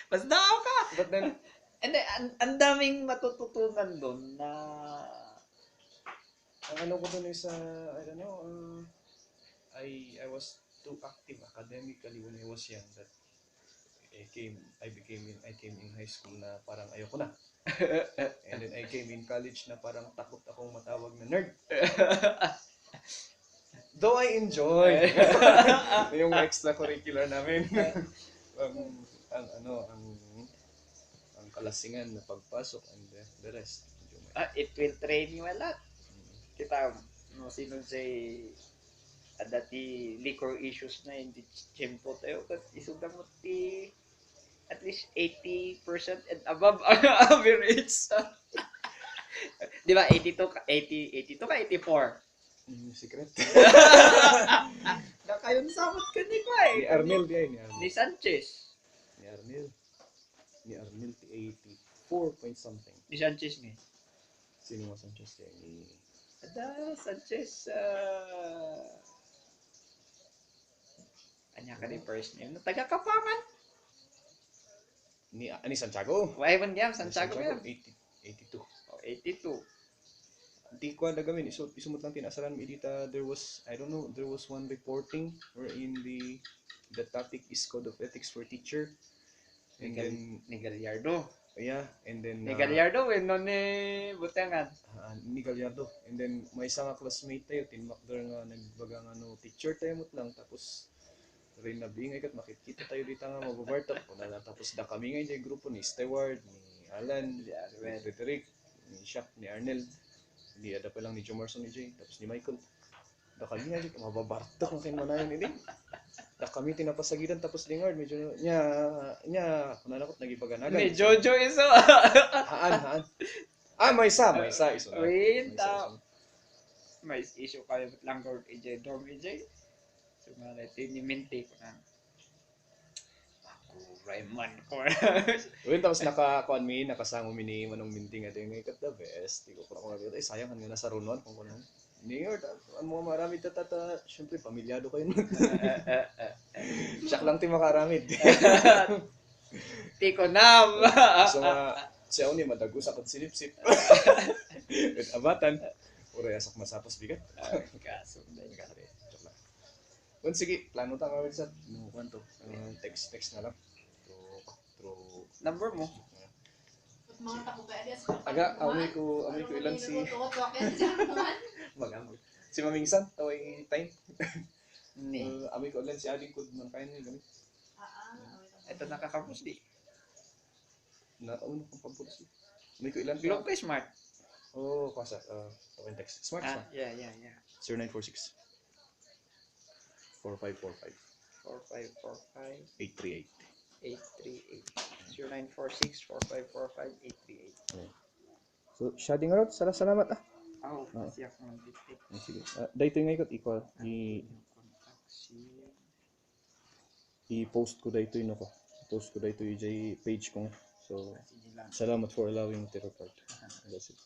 Mas dao ka! But then, And ang daming matututunan doon na ang ano ko dun is, I don't know, I was too active academically when I was young that I came in high school na parang ayoko na. And then I came in college na parang takot akong matawag na nerd. Though I enjoy yung extracurricular namin. ang kalasingan na pagpasok and the rest. It will train you a lot. Kita no sino say dati liquor issues na hindi tiyempo tayo kat isuda mo ti at least 80% and above ang average. Di ba 82 ka 84? Secret. Nakayon samot ka ni ko Ni Arnel di ay ni Arnel. Ni Sanchez. Ni Arnel ti 84 point something. Ni Sanchez ni. Sino mo Sanchez kay ni Sanchez anya ka ni first name na taga Kapangan. Ni Santiago. Why man gyam Santiago gyam? 82. Oh, 82. Di ko gamin isumot lang tinasaran mi dita there was one reporting wherein the topic is Code of Ethics for Teacher. And then Ni Gallardo. yeah, and then Ni Gallardo when no ni Butangan. Ni Gallardo. And then may isa nga classmate tayo tinmakder nga nagbaga nga no teacher tayo mot lang tapos rin na bingay kat makikita tayo dito nga mababartap ko na tapos da kami nga yung grupo ni Stewart, ni Alan, ni Frederick, ni Shaq, ni Arnel. Hindi ada pa lang ni Jomerson ni Jay tapos ni Michael. Da kami nga dito mababartak ng kinmanayan ni Ding. Da kami tinapasagidan tapos Lingard medyo nya kunanakot nagipaganagan. Ni Jojo iso. Haan. May isa iso. Wait, may issue kayo with Langford EJ, Dorm EJ. So nga tiniminti ko na. Ako, Rayman ko. Well, tapos nakasango mi ni Manong Minting at yung ikat the best. Di ko pa ako nakita. Sayang nga nasa runon kung kunan. Lingard, mo marami tata. Siyempre, pamilyado kayo. Siyak lang ti makaramid. Tiko nam. So siya ni madagus akong silip-sip. With abatan. Uray asak masapos bigat. Kasundan ka. Well, sige, plano ta kami sa kwanto. Text na lang. Through Number mo? Mga tako ka alias. amoy ko ilan si magamot. Si Mamingsan, taway time. Ni. Amoy ko ilan si Ading Kud man kain ni gamit. Ito nakakapos di. Nauno kong pampulis. Amoy ko ilan Globe kay smart. Oh, kasa. Tawin text. Smart. Yeah. 0946 4545 4545 838. 838 0946 4545 838. So, shading out. Salamat Kasi ako mag-detect. Sige. Dito nga ikot equal. I-post ko dito yun ako. Post ko dito yung page ko. So, salamat for allowing me to record. That's it.